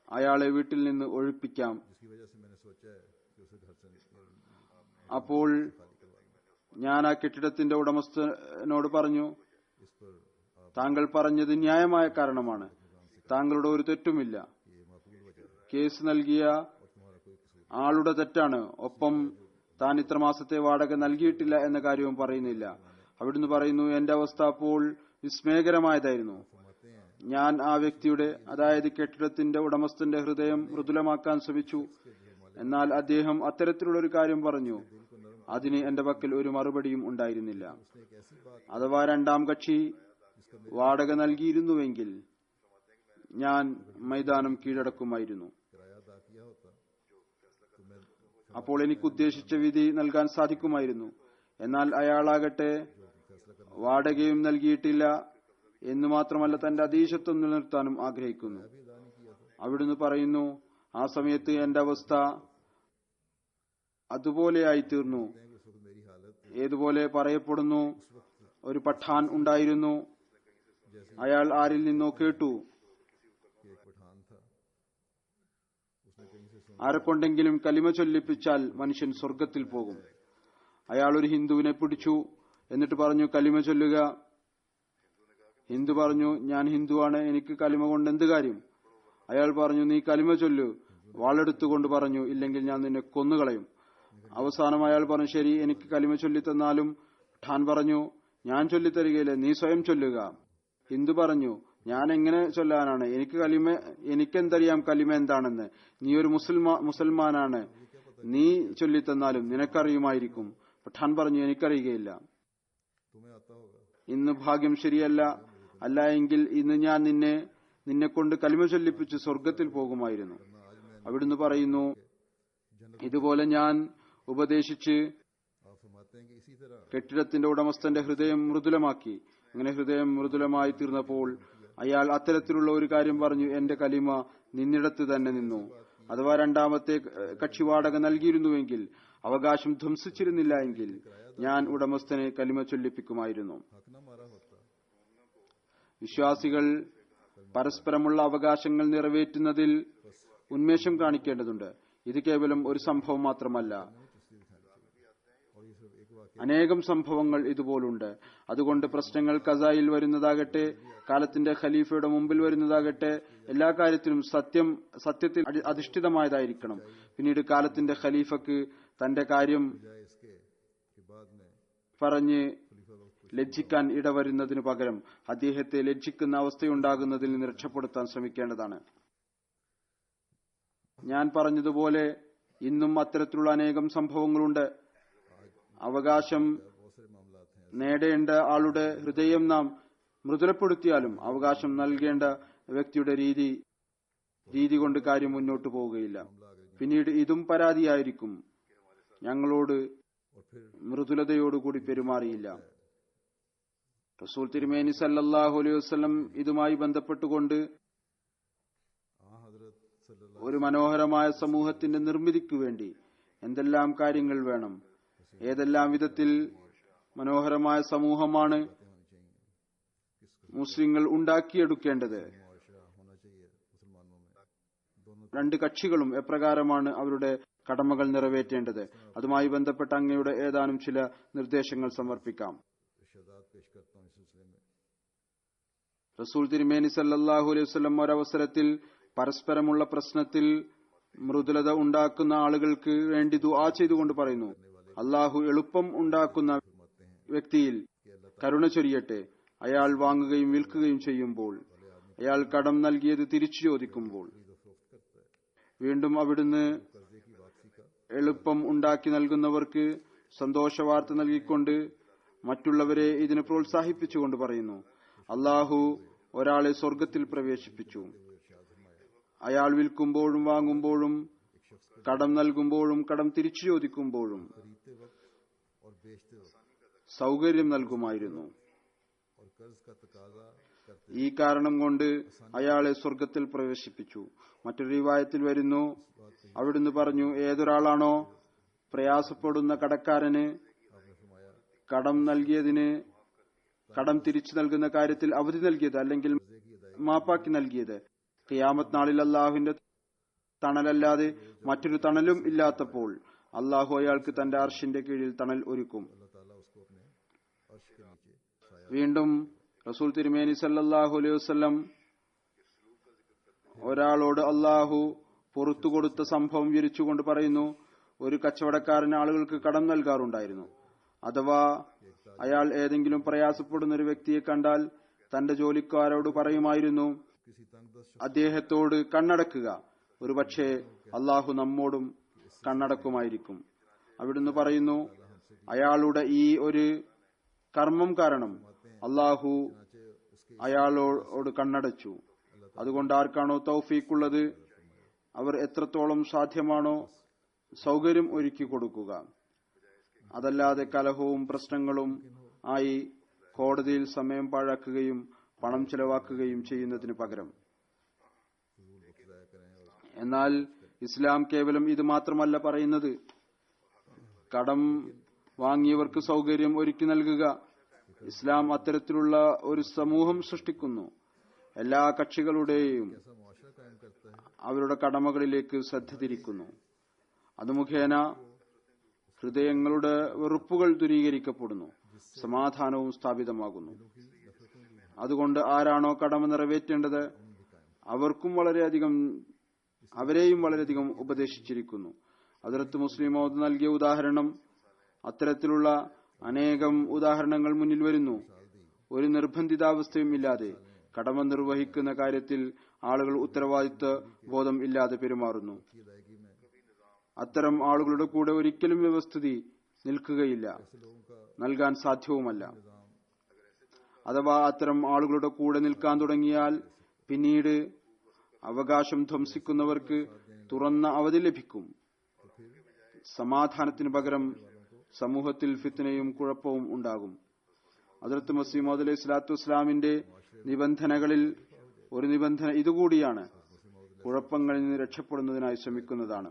അയാളെ വീട്ടിൽ നിന്ന് ഒഴിപ്പിക്കാം. അപ്പോൾ ഞാൻ ആ കെട്ടിടത്തിന്റെ ഉടമസ്ഥനോട് പറഞ്ഞു, താങ്കൾ പറഞ്ഞത് ന്യായമായ കാരണമാണ്, താങ്കളുടെ ഒരു തെറ്റുമില്ല. കേസ് നൽകിയ ആളുടെ തെറ്റാണ്. ഒപ്പം താൻ ഇത്ര മാസത്തെ വാടക നൽകിയിട്ടില്ല എന്ന കാര്യവും പറയുന്നില്ല. അവിടുന്ന് പറയുന്നു, എന്റെ അവസ്ഥ അപ്പോൾ വിസ്മയകരമായതായിരുന്നു. ഞാൻ ആ വ്യക്തിയുടെ, അതായത് കെട്ടിടത്തിന്റെ ഉടമസ്ഥന്റെ ഹൃദയം മൃദുലമാക്കാൻ ശ്രമിച്ചു. എന്നാൽ അദ്ദേഹം അത്തരത്തിലുള്ള ഒരു കാര്യം പറഞ്ഞു. അതിന് എന്റെ പക്കൽ ഒരു മറുപടിയും ഉണ്ടായിരുന്നില്ല. അഥവാ രണ്ടാം കക്ഷി വാടക നൽകിയിരുന്നുവെങ്കിൽ ഞാൻ മൈതാനം കീഴടക്കുമായിരുന്നു. അപ്പോൾ എനിക്ക് ഉദ്ദേശിച്ച വിധി നൽകാൻ സാധിക്കുമായിരുന്നു. എന്നാൽ അയാളാകട്ടെ വാടകയും നൽകിയിട്ടില്ല എന്ന് മാത്രമല്ല, തന്റെ അധീശത്വം നിലനിർത്താനും ആഗ്രഹിക്കുന്നു. അവിടുന്ന് പറയുന്നു, ആ സമയത്ത് എന്റെ അവസ്ഥ അതുപോലെയായി തീർന്നു. ഏതുപോലെ പറയപ്പെടുന്നു, ഒരു പഠാൻ ഉണ്ടായിരുന്നു. അയാൾ ആരിൽ നിന്നോ കേട്ടു, ആരെക്കൊണ്ടെങ്കിലും കലിമ ചൊല്ലിപ്പിച്ചാൽ മനുഷ്യൻ സ്വർഗത്തിൽ പോകും. അയാൾ ഒരു ഹിന്ദുവിനെ പിടിച്ചു. എന്നിട്ട് പറഞ്ഞു, കലിമ ചൊല്ലുക. ഹിന്ദു പറഞ്ഞു, ഞാൻ ഹിന്ദുവാണ്, എനിക്ക് കലിമ കൊണ്ട് എന്ത് കാര്യം? അയാൾ പറഞ്ഞു, നീ കലിമ ചൊല്ലു. വാളെടുത്തുകൊണ്ട് പറഞ്ഞു, ഇല്ലെങ്കിൽ ഞാൻ നിന്നെ കൊന്നുകളയും. അവസാനം അയാൾ പറഞ്ഞു, ശരി, എനിക്ക് കലിമ ചൊല്ലിത്തന്നാലും. ഠാൻ പറഞ്ഞു, ഞാൻ ചൊല്ലിത്തരികയില്ല, നീ സ്വയം ചൊല്ലുക. ഹിന്ദു പറഞ്ഞു, ഞാൻ എങ്ങനെ ചൊല്ലാനാണ്? എനിക്കെന്തറിയാം കലിമ എന്താണെന്ന്? നീ ഒരു മുസൽമാനാണ്, നീ ചൊല്ലിത്തന്നാലും നിനക്കറിയുമായിരിക്കും. പഠാൻ പറഞ്ഞു, എനിക്കറിയുകയില്ല. ഇന്ന് ഭാഗ്യം ശരിയല്ല, അല്ല എങ്കിൽ ഇന്ന് ഞാൻ നിന്നെ കൊണ്ട് കലിമ ചൊല്ലിപ്പിച്ച് സ്വർഗത്തിൽ പോകുമായിരുന്നു. അവിടുന്ന് പറയുന്നു, ഇതുപോലെ ഞാൻ ഉപദേശിച്ച് കെട്ടിടത്തിന്റെ ഉടമസ്ഥന്റെ ഹൃദയം മൃദുലമാക്കി. അങ്ങനെ ഹൃദയം മൃദുലമായി തീർന്നപ്പോൾ അയാൾ അത്തരത്തിലുള്ള ഒരു കാര്യം പറഞ്ഞു, എന്റെ കലിമ നിന്നിടത്ത് തന്നെ നിന്നു. അഥവാ രണ്ടാമത്തെ കക്ഷി വാടക നൽകിയിരുന്നുവെങ്കിൽ, അവകാശം ധ്വംസിച്ചിരുന്നില്ല എങ്കിൽ ഞാൻ ഉടമസ്ഥനെ കലിമ ചൊല്ലിപ്പിക്കുമായിരുന്നു. വിശ്വാസികൾ പരസ്പരമുള്ള അവകാശങ്ങൾ നിറവേറ്റുന്നതിൽ ഉന്മേഷം കാണിക്കേണ്ടതുണ്ട്. ഇത് കേവലം ഒരു സംഭവം മാത്രമല്ല, അനേകം സംഭവങ്ങൾ ഇതുപോലുണ്ട്. അതുകൊണ്ട് പ്രശ്നങ്ങൾ ഖസായിൽ വരുന്നതാകട്ടെ, കാലത്തിന്റെ ഖലീഫയുടെ മുമ്പിൽ വരുന്നതാകട്ടെ, എല്ലാ കാര്യത്തിലും സത്യത്തിൽ അധിഷ്ഠിതമായതായിരിക്കണം. പിന്നീട് കാലത്തിന്റെ ഖലീഫക്ക് തന്റെ കാര്യം പറഞ്ഞ് ലജ്ജിക്കാൻ ഇടവരുന്നതിനു പകരം അദ്ദേഹത്തെ ലജ്ജിക്കുന്ന അവസ്ഥയുണ്ടാകുന്നതിൽ നിന്ന് രക്ഷപ്പെടുത്താൻ ശ്രമിക്കേണ്ടതാണ്. ഞാൻ പറഞ്ഞതുപോലെ ഇന്നും അത്തരത്തിലുള്ള അനേകം സംഭവങ്ങളുണ്ട്. അവകാശം നേടേണ്ട ആളുടെ ഹൃദയം നാം മൃദുലപ്പെടുത്തിയാലും അവകാശം നൽകേണ്ട വ്യക്തിയുടെ രീതി കൊണ്ട് കാര്യം മുന്നോട്ടു പോവുകയില്ല. പിന്നീട് ഇതും പരാതിയായിരിക്കും, ഞങ്ങളോട് മൃദുലതയോടുകൂടി പെരുമാറിയില്ല. റസൂൽ തിരുമേനി സല്ലല്ലാഹു അലൈഹി വസല്ലം ഇതുമായി ബന്ധപ്പെട്ടുകൊണ്ട് ഒരു മനോഹരമായ സമൂഹത്തിന്റെ നിർമ്മിതിക്കു വേണ്ടി എന്തെല്ലാം കാര്യങ്ങൾ വേണം, ഏതെല്ലാം വിധത്തിൽ മനോഹരമായ സമൂഹമാണ് മുസ്ലിങ്ങൾ ഉണ്ടാക്കിയെടുക്കേണ്ടത്, രണ്ട് കക്ഷികളും എപ്രകാരമാണ് അവരുടെ കടമകൾ നിറവേറ്റേണ്ടത്, അതുമായി ബന്ധപ്പെട്ട അങ്ങയുടെ ഏതാനും ചില നിർദ്ദേശങ്ങൾ സമർപ്പിക്കാം. റസൂൽ തിരുമേനി സല്ലല്ലാഹു അലൈഹി വസല്ലം ഒരവസരത്തിൽ പരസ്പരമുള്ള പ്രശ്നത്തിൽ മൃദുലത ഉണ്ടാക്കുന്ന ആളുകൾക്ക് വേണ്ടി ദുആ ചെയ്തുകൊണ്ട് പറയുന്നു, അള്ളാഹു എളുപ്പം ഉണ്ടാക്കുന്ന വ്യക്തിയിൽ കരുണ ചൊരിയട്ടെ. അയാൾ വാങ്ങുകയും വിൽക്കുകയും ചെയ്യുമ്പോൾ, അയാൾ കടം നൽകിയത് തിരിച്ചു ചോദിക്കുമ്പോൾ. വീണ്ടും അവിടുന്ന് എളുപ്പം ഉണ്ടാക്കി നൽകുന്നവർക്ക് സന്തോഷവാർത്ത നൽകിക്കൊണ്ട് മറ്റുള്ളവരെ ഇതിനെ പ്രോത്സാഹിപ്പിച്ചുകൊണ്ട് പറയുന്നു, അള്ളാഹു ഒരാളെ സ്വർഗത്തിൽ പ്രവേശിപ്പിച്ചു. അയാൾ വിൽക്കുമ്പോഴും വാങ്ങുമ്പോഴും കടം നൽകുമ്പോഴും കടം തിരിച്ചു ചോദിക്കുമ്പോഴും സൗകര്യം നൽകുമായിരുന്നു. ഈ കാരണം കൊണ്ട് അയാളെ സ്വർഗത്തിൽ പ്രവേശിപ്പിച്ചു. മറ്റൊരു റിവായത്തിൽ വരുന്നു, അവിടുന്ന് പറഞ്ഞു, ഏതൊരാളാണോ പ്രയാസപ്പെടുന്ന കടക്കാരന് കടം നൽകിയതിന് കടം തിരിച്ചു നൽകുന്ന കാര്യത്തിൽ അവധി നൽകിയത് അല്ലെങ്കിൽ മാപ്പാക്കി നൽകിയത്, ഖിയാമത്ത് നാളിൽ അള്ളാഹുവിന്റെ തണലല്ലാതെ മറ്റൊരു തണലും ഇല്ലാത്തപ്പോൾ അള്ളാഹു അയാൾക്ക് തന്റെ അർഷിന്റെ കീഴിൽ തണൽ ഒരുക്കും. വീണ്ടും റസൂൽ തിരുമേനി സല്ലല്ലാഹു അലൈഹി വസല്ലം ഒരാളോട് അള്ളാഹു പുറത്തു കൊടുത്ത സംഭവം വിവരിച്ചുകൊണ്ട് പറയുന്നു, ഒരു കച്ചവടക്കാരൻ ആളുകൾക്ക് കടം നൽകാറുണ്ടായിരുന്നു. അഥവാ അയാൾ ഏതെങ്കിലും പ്രയാസപ്പെടുന്ന ഒരു വ്യക്തിയെ കണ്ടാൽ തന്റെ ജോലിക്കാരോട് പറയുമായിരുന്നു, किसी तंगदस्त അദ്ദേഹത്തോട് കണ്ണടക്കുക, ഒരുപക്ഷെ അള്ളാഹു നമ്മോടും കണ്ണടക്കുമായിരിക്കും. അവിടുന്ന് പറയുന്നു, അയാളുടെ ഈ ഒരു കർമ്മം കാരണം അള്ളാഹു അയാളോട് കണ്ണടച്ചു. അതുകൊണ്ട് ആർക്കാണോ തൗഫീഖുള്ളത് അവർ എത്രത്തോളം സാധ്യമാണോ സൗകര്യം ഒരുക്കി കൊടുക്കുക. അതല്ലാതെ കലഹവും പ്രശ്നങ്ങളും ആയി കോടതിയിൽ സമയം പാഴാക്കുകയും പണം ചെലവാക്കുകയും ചെയ്യുന്നതിന് പകരം. എന്നാൽ ഇസ്ലാം കേവലം ഇത് മാത്രമല്ല പറയുന്നത്. കടം വാങ്ങിയവർക്ക് സൗകര്യം ഒരുക്കി നൽകുക. ഇസ്ലാം അത്തരത്തിലുള്ള ഒരു സമൂഹം സൃഷ്ടിക്കുന്നു. എല്ലാ കക്ഷികളുടെയും ऐसा मुआशरा कायम करता है അവരുടെ കടമകളിലേക്ക് ശ്രദ്ധ തിരിക്കുന്നു. അത് മുഖേന ഹൃദയങ്ങളുടെ വെറുപ്പുകൾ ദൂരീകരിക്കപ്പെടുന്നു, സമാധാനവും സ്ഥാപിതമാകുന്നു. അതുകൊണ്ട് ആരാണോ കടമ നിറവേറ്റേണ്ടത് അവരെയും വളരെയധികം ഉപദേശിച്ചിരിക്കുന്നു. ഹദ്റത്ത് മുസ്ലിം മൗദ് നൽകിയ ഉദാഹരണം, അത്തരത്തിലുള്ള അനേകം ഉദാഹരണങ്ങൾ മുന്നിൽ വരുന്നു. ഒരു നിർബന്ധിതാവസ്ഥയും ഇല്ലാതെ കടമ നിർവഹിക്കുന്ന കാര്യത്തിൽ ആളുകൾ ഉത്തരവാദിത്വ ബോധം ഇല്ലാതെ പെരുമാറുന്നു. അത്തരം ആളുകളുടെ കൂടെ ഒരിക്കലും വ്യവസ്ഥിതി നിൽക്കുകയില്ല, നൽകാൻ സാധ്യവുമല്ല. അഥവാ അത്തരം ആളുകളുടെ കൂടെ നിൽക്കാൻ തുടങ്ങിയാൽ പിന്നീട് അവകാശം ധ്വംസിക്കുന്നവർക്ക് തുറന്ന അവധി ലഭിക്കും. സമാധാനത്തിനു പകരം സമൂഹത്തിൽ ഫിത്നയും കുഴപ്പവും ഉണ്ടാകും. ഹദ്റത്ത് മസീഹ് മൗഊദ് അലൈഹി സ്വലാത്തു വസ്സലാമിന്റെ നിബന്ധനകളിൽ ഒരു നിബന്ധന ഇതുകൂടിയാണ്, കുഴപ്പങ്ങളിൽ നിന്ന് രക്ഷപ്പെടുന്നതിനായി ശ്രമിക്കുന്നതാണ്.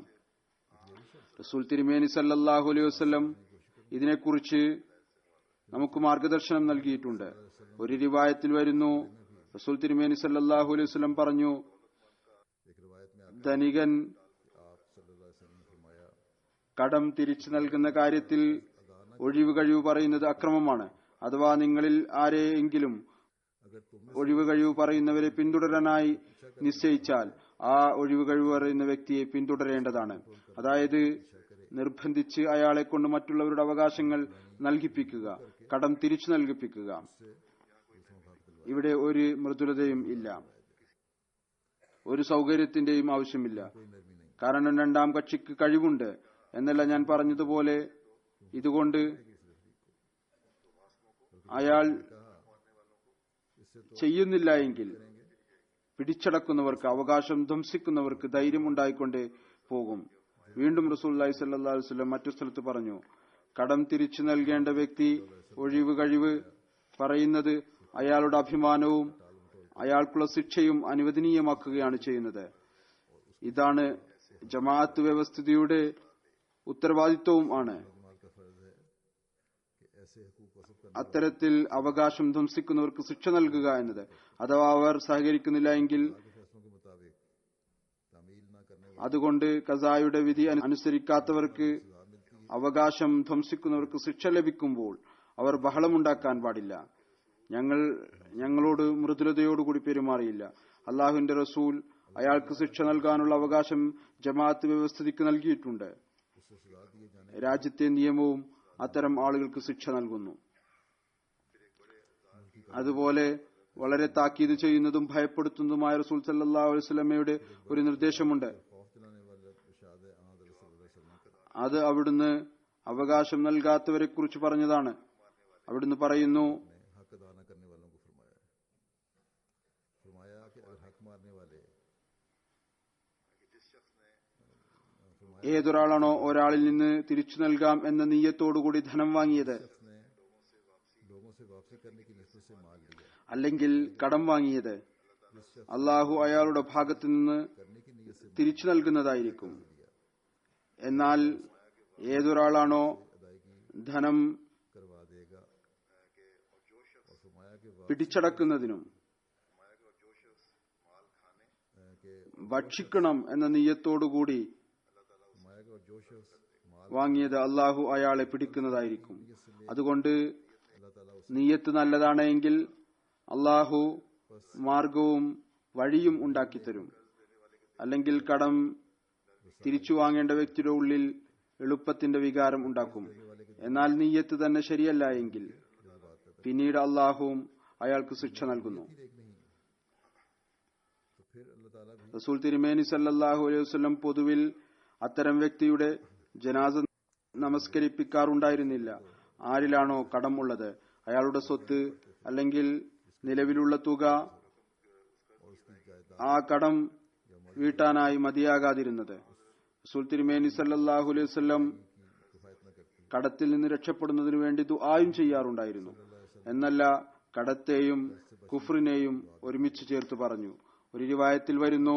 റസൂൽ തിരുമേനി സല്ലല്ലാഹു അലൈഹി വസല്ലം ഇതിനെക്കുറിച്ച് നമുക്ക് മാർഗദർശനം നൽകിയിട്ടുണ്ട്. ഒരു റിവായത്തിൽ വരുന്നു, റസൂൽ തിരുമേനി സല്ലല്ലാഹു അലൈഹി വസല്ലം പറഞ്ഞു, ധനികൻ കടം തിരിച്ചു നൽകുന്ന കാര്യത്തിൽ ഒഴിവ് കഴിവ് പറയുന്നത് അക്രമമാണ്. അഥവാ നിങ്ങളിൽ ആരെയെങ്കിലും ഒഴിവ് കഴിവ് പറയുന്നവരെ പിന്തുടരാനായി നിശ്ചയിച്ചാൽ ആ ഒഴിവ് കഴിവ് പറയുന്ന വ്യക്തിയെ പിന്തുടരേണ്ടതാണ്. അതായത് നിർബന്ധിച്ച് അയാളെ കൊണ്ട് മറ്റുള്ളവരുടെ അവകാശങ്ങൾ നൽകിപ്പിക്കുക, കടം തിരിച്ചു നൽകിപ്പിക്കുക. ഇവിടെ ഒരു മൃദുലതയും ഇല്ല, ഒരു സൗകര്യത്തിന്റെയും ആവശ്യമില്ല. കാരണം രണ്ടാം കക്ഷിക്ക് കഴിവുണ്ട് എന്നല്ല ഞാൻ പറഞ്ഞതുപോലെ. ഇതുകൊണ്ട് അയാൾ ചെയ്യുന്നില്ല എങ്കിൽ പിടിച്ചടക്കുന്നവർക്ക്, അവകാശം ധ്വംസിക്കുന്നവർക്ക് ധൈര്യം ഉണ്ടായിക്കൊണ്ടേ പോകും. വീണ്ടും റസൂലുള്ളാഹി സ്വല്ലല്ലാഹു അലൈഹി വസല്ലം മറ്റു സ്ഥലത്ത് പറഞ്ഞു, കടം തിരിച്ചു നൽകേണ്ട വ്യക്തി ഒഴിവ് കഴിവ് പറയുന്നത് അയാളുടെ അഭിമാനവും അയാൾക്കുള്ള ശിക്ഷയും അനുവദനീയമാക്കുകയാണ് ചെയ്യുന്നത്. ഇതാണ് ജമാഅത്ത് വ്യവസ്ഥിതിയുടെ ഉത്തരവാദിത്വവും ആണ്. അത്തരത്തിൽ അവകാശം ധ്വംസിക്കുന്നവർക്ക് ശിക്ഷ നൽകുക എന്നത്. അഥവാ അവർ സഹകരിക്കുന്നില്ല എങ്കിൽ അതുകൊണ്ട് ഖസായുടെ വിധി അനുസരിക്കാത്തവർക്ക്, അവകാശം ധ്വംസിക്കുന്നവർക്ക് ശിക്ഷ ലഭിക്കുമ്പോൾ അവർ ബഹളമുണ്ടാക്കാൻ പാടില്ല. ഞങ്ങളോട് മൃദുലതയോടുകൂടി പെരുമാറിയില്ല. അള്ളാഹുവിന്റെ റസൂൽ അയാൾക്ക് ശിക്ഷ നൽകാനുള്ള അവകാശം ജമാഅത്ത് വ്യവസ്ഥിതിക്ക് നൽകിയിട്ടുണ്ട്. രാജ്യത്തെ നിയമവും അത്തരം ആളുകൾക്ക് ശിക്ഷ നൽകുന്നു. അതുപോലെ വളരെ താക്കീത് ചെയ്യുന്നതും ഭയപ്പെടുത്തുന്നതുമായ റസൂൽ സല്ലല്ലാഹു അലൈഹി വസല്ലമയുടെ ഒരു നിർദ്ദേശമുണ്ട്. അത് അവിടുന്ന് അവകാശം നൽകാത്തവരെ കുറിച്ച് പറഞ്ഞതാണ്. അവിടുന്ന് പറയുന്നു, ഏതൊരാളാണോ ഒരാളിൽ നിന്ന് തിരിച്ചു നൽകാം എന്ന നീയത്തോടുകൂടി ധനം വാങ്ങിയത്, അല്ലെങ്കിൽ കടം വാങ്ങിയത്, അള്ളാഹു അയാളുടെ ഭാഗത്തു നിന്ന് തിരിച്ചു നൽകുന്നതായിരിക്കും. എന്നാൽ ഏതൊരാളാണോ ധനം പിടിച്ചടക്കുന്നതിനും ഭക്ഷിക്കണം എന്ന നീയത്തോടുകൂടി വാങ്ങിയത്, അള്ളാഹു അയാളെ പിടിക്കുന്നതായിരിക്കും. അതുകൊണ്ട് നീയത്ത് നല്ലതാണ് എങ്കിൽ അള്ളാഹു മാർഗവും വഴിയും ഉണ്ടാക്കിത്തരും. അല്ലെങ്കിൽ കടം തിരിച്ചു വാങ്ങേണ്ട വ്യക്തിയുടെ ഉള്ളിൽ എളുപ്പത്തിന്റെ വികാരം ഉണ്ടാക്കും. എന്നാൽ നീയത്ത് തന്നെ ശരിയല്ല എങ്കിൽ പിന്നീട് അള്ളാഹുവും അയാൾക്ക് ശിക്ഷ നൽകുന്നു. റസൂൽ തിരുമേനി സല്ലല്ലാഹു അലൈഹി വസല്ലം പൊതുവിൽ അത്തരം വ്യക്തിയുടെ ജനാസ നമസ്കരിപ്പിക്കാറുണ്ടായിരുന്നില്ല. ആരിലാണോ കടം ഉള്ളത്, അയാളുടെ സ്വത്ത് അല്ലെങ്കിൽ നിലവിലുള്ള തുക ആ കടം വീട്ടാനായി മതിയാകാതിരുന്നത്. റസൂൽ തിരുമേനി സല്ലല്ലാഹു അലൈഹി വസല്ലം കടത്തിൽ നിന്ന് രക്ഷപ്പെടുന്നതിനു വേണ്ടി ദുആയും ചെയ്യാറുണ്ടായിരുന്നു. എന്നല്ല കടത്തെയും കുഫ്രിനെയും ഒരുമിച്ച് ചേർത്ത് പറഞ്ഞു. ഒരു റിവായത്തിൽ വരുന്നു,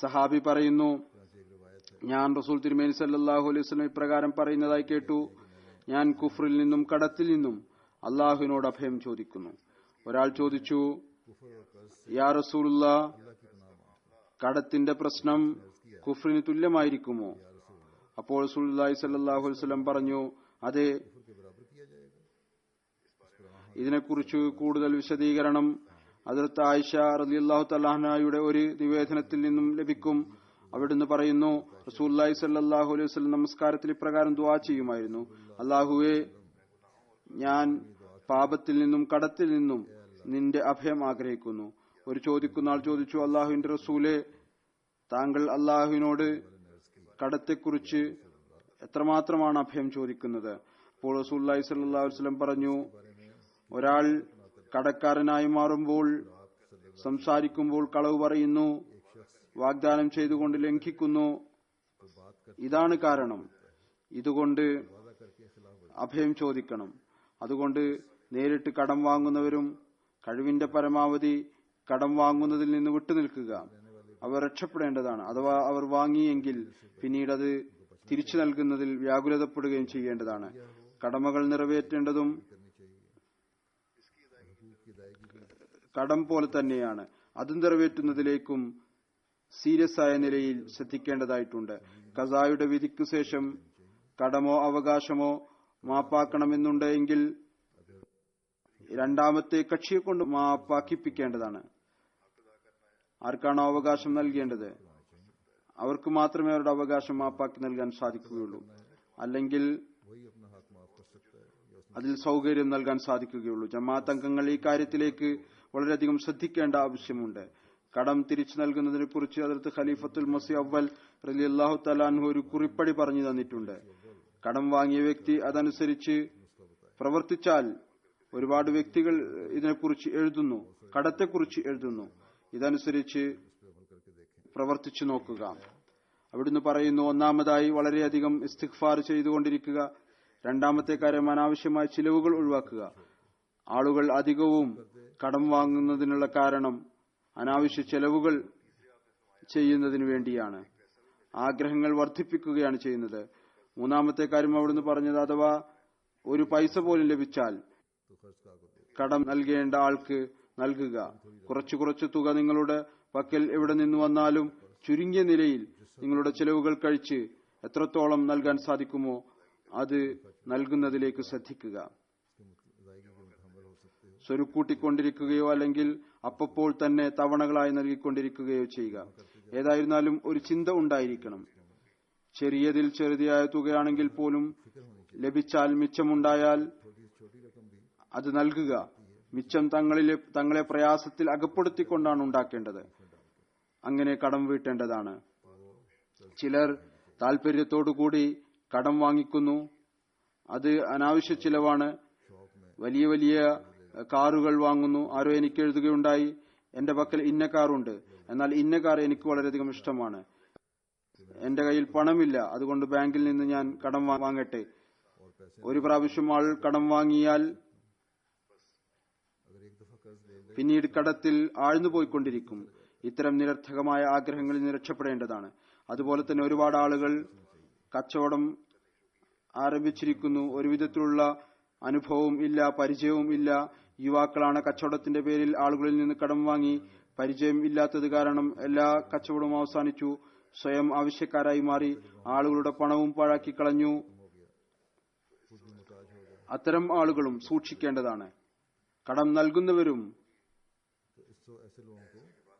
സഹാബി പറയുന്നു, ഞാൻ റസൂൽ തിരുമേനി സല്ലല്ലാഹു അലൈഹി വസല്ലം ഇപ്രകാരം പറയുന്നതായി കേട്ടു, ഞാൻ കുഫ്രിൽ നിന്നും കടത്തിൽ നിന്നും അള്ളാഹുവിനോട് അഭയം ചോദിക്കുന്നു. ഒരാൾ ചോദിച്ചു, യാ റസൂലുള്ളാഹ്, കടത്തിന്റെ പ്രശ്നം കുഫ്രിന് തുല്യമായിരിക്കുമോ? അപ്പോൾ റസൂലുള്ളാഹി സ്വല്ലല്ലാഹു അലൈഹി വസല്ലം പറഞ്ഞു, അതെ. ഇതിനെക്കുറിച്ച് കൂടുതൽ വിശദീകരണം ഹദ്റത്ത് ആയിഷ റളിയല്ലാഹു തആല അൻഹയുടെ ഒരു നിവേദനത്തിൽ നിന്നും ലഭിക്കും. അവിടുന്ന് പറയുന്നു, റസൂലുള്ളാഹി സ്വല്ലല്ലാഹു അലൈഹി വസല്ലം നമസ്കാരത്തിൽ ഇപ്രകാരം ദുആ ചെയ്യുമായിരുന്നു, അല്ലാഹുവേ, ഞാൻ പാപത്തിൽ നിന്നും കടത്തിൽ നിന്നും നിന്റെ അഭയം ആഗ്രഹിക്കുന്നു. ഒരു ചോദിക്കുന്ന ആൾ ചോദിച്ചു, അള്ളാഹുവിന്റെ റസൂലെ, താങ്കൾ അള്ളാഹുവിനോട് കടത്തെക്കുറിച്ച് എത്രമാത്രമാണ് അഭയം ചോദിക്കുന്നത്? അപ്പോൾ റസൂലുള്ളാഹി സ്വല്ലല്ലാഹു അലൈഹി വസല്ലം പറഞ്ഞു, ഒരാൾ കടക്കാരനായി മാറുമ്പോൾ, സംസാരിക്കുമ്പോൾ കളവ് പറയുന്നു, വാഗ്ദാനം ചെയ്തുകൊണ്ട് ലംഘിക്കുന്നു. ഇതാണ് കാരണം. ഇതുകൊണ്ട് അഭയം ചോദിക്കണം. അതുകൊണ്ട് നേരിട്ട് കടം വാങ്ങുന്നവരും കഴിവിന്റെ പരമാവധി കടം വാങ്ങുന്നതിൽ നിന്ന് വിട്ടുനിൽക്കുക. അവർ രക്ഷപ്പെടേണ്ടതാണ്. അഥവാ അവർ വാങ്ങിയെങ്കിൽ പിന്നീട് അത് തിരിച്ചു നൽകുന്നതിൽ വ്യാകുലതപ്പെടുകയും ചെയ്യേണ്ടതാണ്. കടമകൾ നിറവേറ്റേണ്ടതും കടം പോലെ തന്നെയാണ്. അത് നിറവേറ്റുന്നതിലേക്കും സീരിയസ് ആയ നിലയിൽ ശ്രദ്ധിക്കേണ്ടതായിട്ടുണ്ട്. ഖസായുടെ വിധിക്കു ശേഷം കടമോ അവകാശമോ മാപ്പാക്കണമെന്നുണ്ടെങ്കിൽ രണ്ടാമത്തെ കക്ഷിയെ കൊണ്ട് മാപ്പാക്കിപ്പിക്കേണ്ടതാണ്. ആർക്കാണോ അവകാശം നൽകേണ്ടത് അവർക്ക് മാത്രമേ അവരുടെ അവകാശം മാപ്പാക്കി നൽകാൻ സാധിക്കുകയുള്ളൂ. അല്ലെങ്കിൽ അതിൽ സൗകര്യം നൽകാൻ സാധിക്കുകയുള്ളൂ. ജമാഅത്ത് അംഗങ്ങൾ ഈ കാര്യത്തിലേക്ക് വളരെയധികം ശ്രദ്ധിക്കേണ്ട ആവശ്യമുണ്ട്. കടം തിരിച്ചു നൽകുന്നതിനെ കുറിച്ച് ഹദ്റത്ത് ഖലീഫത്തുൽ മസീഹ് അവ്വൽ റളിയല്ലാഹു തആല അൻഹു ഒരു കുറിപ്പടി പറഞ്ഞു തന്നിട്ടുണ്ട്. കടം വാങ്ങിയ വ്യക്തി അതനുസരിച്ച് പ്രവർത്തിച്ചാൽ, ഒരുപാട് വ്യക്തികൾ ഇതിനെക്കുറിച്ച് എഴുതുന്നു, കടത്തെക്കുറിച്ച് എഴുതുന്നു, ഇതനുസരിച്ച് പ്രവർത്തിച്ചു നോക്കുക. അവിടുന്ന് പറയുന്നു, ഒന്നാമതായി വളരെയധികം ഇസ്തിഗ്ഫാർ ചെയ്തുകൊണ്ടിരിക്കുക. രണ്ടാമത്തെ കാര്യം അനാവശ്യമായ ചിലവുകൾ ഒഴിവാക്കുക. ആളുകൾ അധികവും കടം വാങ്ങുന്നതിനുള്ള കാരണം അനാവശ്യ ചെലവുകൾ ചെയ്യുന്നതിന് വേണ്ടിയാണ്. ആഗ്രഹങ്ങൾ വർദ്ധിപ്പിക്കുകയാണ് ചെയ്യുന്നത്. മൂന്നാമത്തെ കാര്യം അവിടുന്ന് പറഞ്ഞത്, അഥവാ ഒരു പൈസ പോലും ലഭിച്ചാൽ കടം നൽകേണ്ട ആൾക്ക് നൽകുക. കുറച്ചു കുറച്ച് തുക നിങ്ങളുടെ പക്കൽ എവിടെ നിന്ന് വന്നാലും ചുരുങ്ങിയ നിലയിൽ നിങ്ങളുടെ ചെലവുകൾ കഴിച്ച് എത്രത്തോളം നൽകാൻ സാധിക്കുമോ അത് നൽകുന്നതിലേക്ക് ശ്രദ്ധിക്കുക. സ്വരുക്കൂട്ടിക്കൊണ്ടിരിക്കുകയോ അല്ലെങ്കിൽ അപ്പപ്പോൾ തന്നെ തവണകളായി നൽകിക്കൊണ്ടിരിക്കുകയോ ചെയ്യുക. ഏതായിരുന്നാലും ഒരു ചിന്ത ഉണ്ടായിരിക്കണം. ചെറിയതിൽ ചെറുതായ തുകയാണെങ്കിൽ പോലും ലഭിച്ചാൽ, മിച്ചമുണ്ടായാൽ അത് നൽകുക. മിച്ചം തങ്ങളെ പ്രയാസത്തിൽ അകപ്പെടുത്തിക്കൊണ്ടാണ് ഉണ്ടാക്കേണ്ടത്. അങ്ങനെ കടം വീട്ടേണ്ടതാണ്. ചിലർ താല്പര്യത്തോടുകൂടി കടം വാങ്ങിക്കുന്നു. അത് അനാവശ്യ ചിലവാണ്. വലിയ വലിയ കാറുകൾ വാങ്ങുന്നു. ആരോ എനിക്ക് എഴുതുകയുണ്ടായി, എന്റെ പക്കൽ ഇന്ന കാറുണ്ട്, എന്നാൽ ഇന്ന കാർ എനിക്ക് വളരെയധികം ഇഷ്ടമാണ്, എന്റെ കയ്യിൽ പണമില്ല, അതുകൊണ്ട് ബാങ്കിൽ നിന്ന് ഞാൻ കടം വാങ്ങട്ടെ. ഒരു പ്രാവശ്യം ആൾ കടം വാങ്ങിയാൽ പിന്നീട് കടത്തിൽ ആഴ്ന്നുപോയിക്കൊണ്ടിരിക്കും. ഇത്തരം നിരർത്ഥകമായ ആഗ്രഹങ്ങളിൽ നിന്ന് രക്ഷപ്പെടേണ്ടതാണ്. അതുപോലെ തന്നെ ഒരുപാട് ആളുകൾ കച്ചവടം ആരംഭിച്ചിരിക്കുന്നു. ഒരുവിധത്തിലുള്ള അനുഭവവും ഇല്ല, പരിചയവും ഇല്ല. യുവാക്കളാണ് കച്ചവടത്തിന്റെ പേരിൽ ആളുകളിൽ നിന്ന് കടം വാങ്ങി. പരിചയം ഇല്ലാത്തത് കാരണം എല്ലാ കച്ചവടവും അവസാനിച്ചു. സ്വയം ആവശ്യക്കാരായി മാറി. ആളുകളുടെ പണവും പാഴാക്കി കളഞ്ഞു. അത്തരം ആളുകളും സൂക്ഷിക്കേണ്ടതാണ്. കടം നൽകുന്നവരും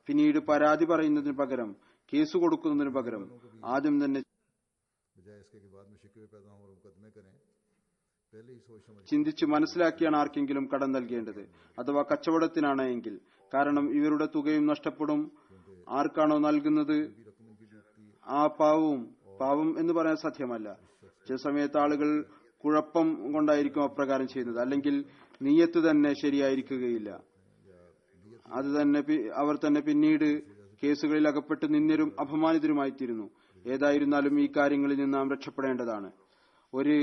പിന്നീട് പരാതി പറയുന്നതിന് പകരം, കേസ് കൊടുക്കുന്നതിന് പകരം ആദ്യം തന്നെ बजाय इसके कि बाद में शिकवे पैदा हों और मुकदमे करें, पहले ही सोच समझ ചിന്തിച്ച് മനസ്സിലാക്കിയാണ് ആർക്കെങ്കിലും കടം നൽകേണ്ടത്. അഥവാ കച്ചവടത്തിനാണ് എങ്കിൽ, കാരണം ഇവരുടെ തുകയും നഷ്ടപ്പെടും. ആർക്കാണോ നൽകുന്നത് ആ പാവം എന്ന് പറയാൻ സാധ്യമല്ല. ചില സമയത്ത് ആളുകൾ കുഴപ്പം കൊണ്ടായിരിക്കും അപ്രകാരം ചെയ്യുന്നത്, അല്ലെങ്കിൽ നിയ്യത്ത് തന്നെ ശരിയായിരിക്കുകയില്ല. അവർ തന്നെ പിന്നീട് കേസുകളിൽ അകപ്പെട്ട് നിന്ദ്യരും അപമാനിതരുമായിത്തീരുന്നു. ഏതായിരുന്നാലും ഈ കാര്യങ്ങളിൽ നിന്ന് നാം രക്ഷപ്പെടേണ്ടതാണ്. ഒരു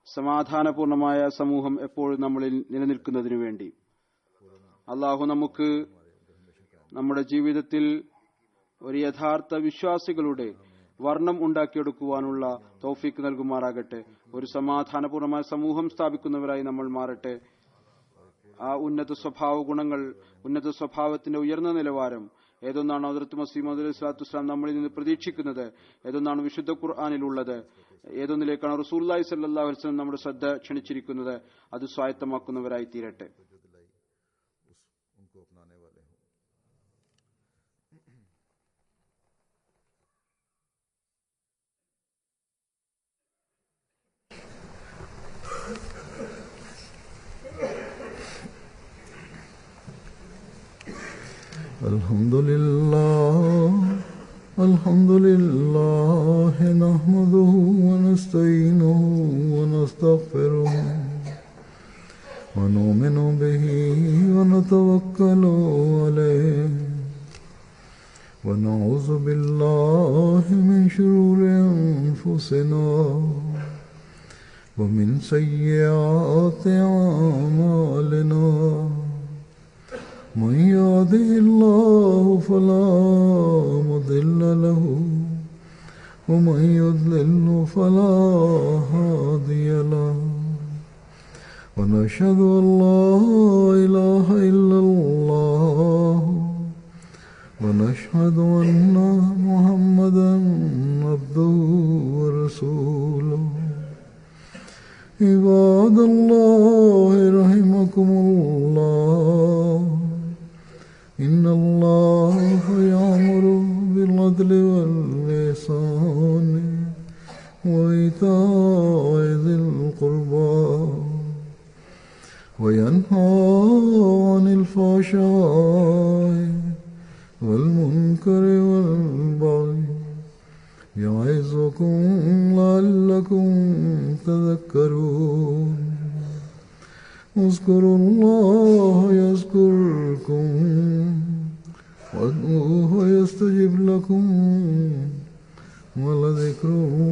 സമാധാനപൂർണമായ സമൂഹം എപ്പോഴും നമ്മളിൽ നിലനിൽക്കുന്നതിനു വേണ്ടി അള്ളാഹു നമുക്ക് നമ്മുടെ ജീവിതത്തിൽ ഒരു യഥാർത്ഥ വിശ്വാസികളുടെ വർണ്ണം ഉണ്ടാക്കിയെടുക്കുവാനുള്ള തൗഫീക്ക് നൽകുമാറാകട്ടെ. ഒരു സമാധാനപൂർണമായ സമൂഹം സ്ഥാപിക്കുന്നവരായി നമ്മൾ മാറട്ടെ. ആ ഉന്നത സ്വഭാവ ഗുണങ്ങൾ, ഉന്നത സ്വഭാവത്തിന്റെ ഉയർന്ന നിലവാരം ഏതൊന്നാണ് ഹദ്റത്ത് മസീഹ് മൗഊദ് അലൈഹി സ്വലാത്തു വസ്സലാം നമ്മളിൽ നിന്ന് പ്രതീക്ഷിക്കുന്നത്, ഏതൊന്നാണ് വിശുദ്ധ ഖുർആനിലുള്ളത്, ഏതൊന്നിലേക്കാണ് റസൂലുള്ളാഹി സ്വല്ലല്ലാഹു അലൈഹി വസല്ലം നമ്മുടെ ശ്രദ്ധ ക്ഷണിച്ചിരിക്കുന്നത്, അത് സ്വായത്തമാക്കുന്നവരായി തീരട്ടെ. الحمد لله نحمده ونستعينه ونستغفره ونؤمن به ونتوكل عليه ونعوذ بالله من شرور أنفسنا ومن سيئات أعمالنا. من يهده الله فلا مضل له ومن يضلل فلا هادي له. ونشهد أن لا إله إلا الله ونشهد أن محمدا عبده ورسوله. عباد الله رحمكم الله، إن الله يأمر بالعدل والإحسان وإيتاء ذي القربى وينهى عن الفحشاء والمنكر والبغي يعظكم لعلكم تذكرون. اذكروا الله يذكركم وادعوه يستجب لكم ولذكر الله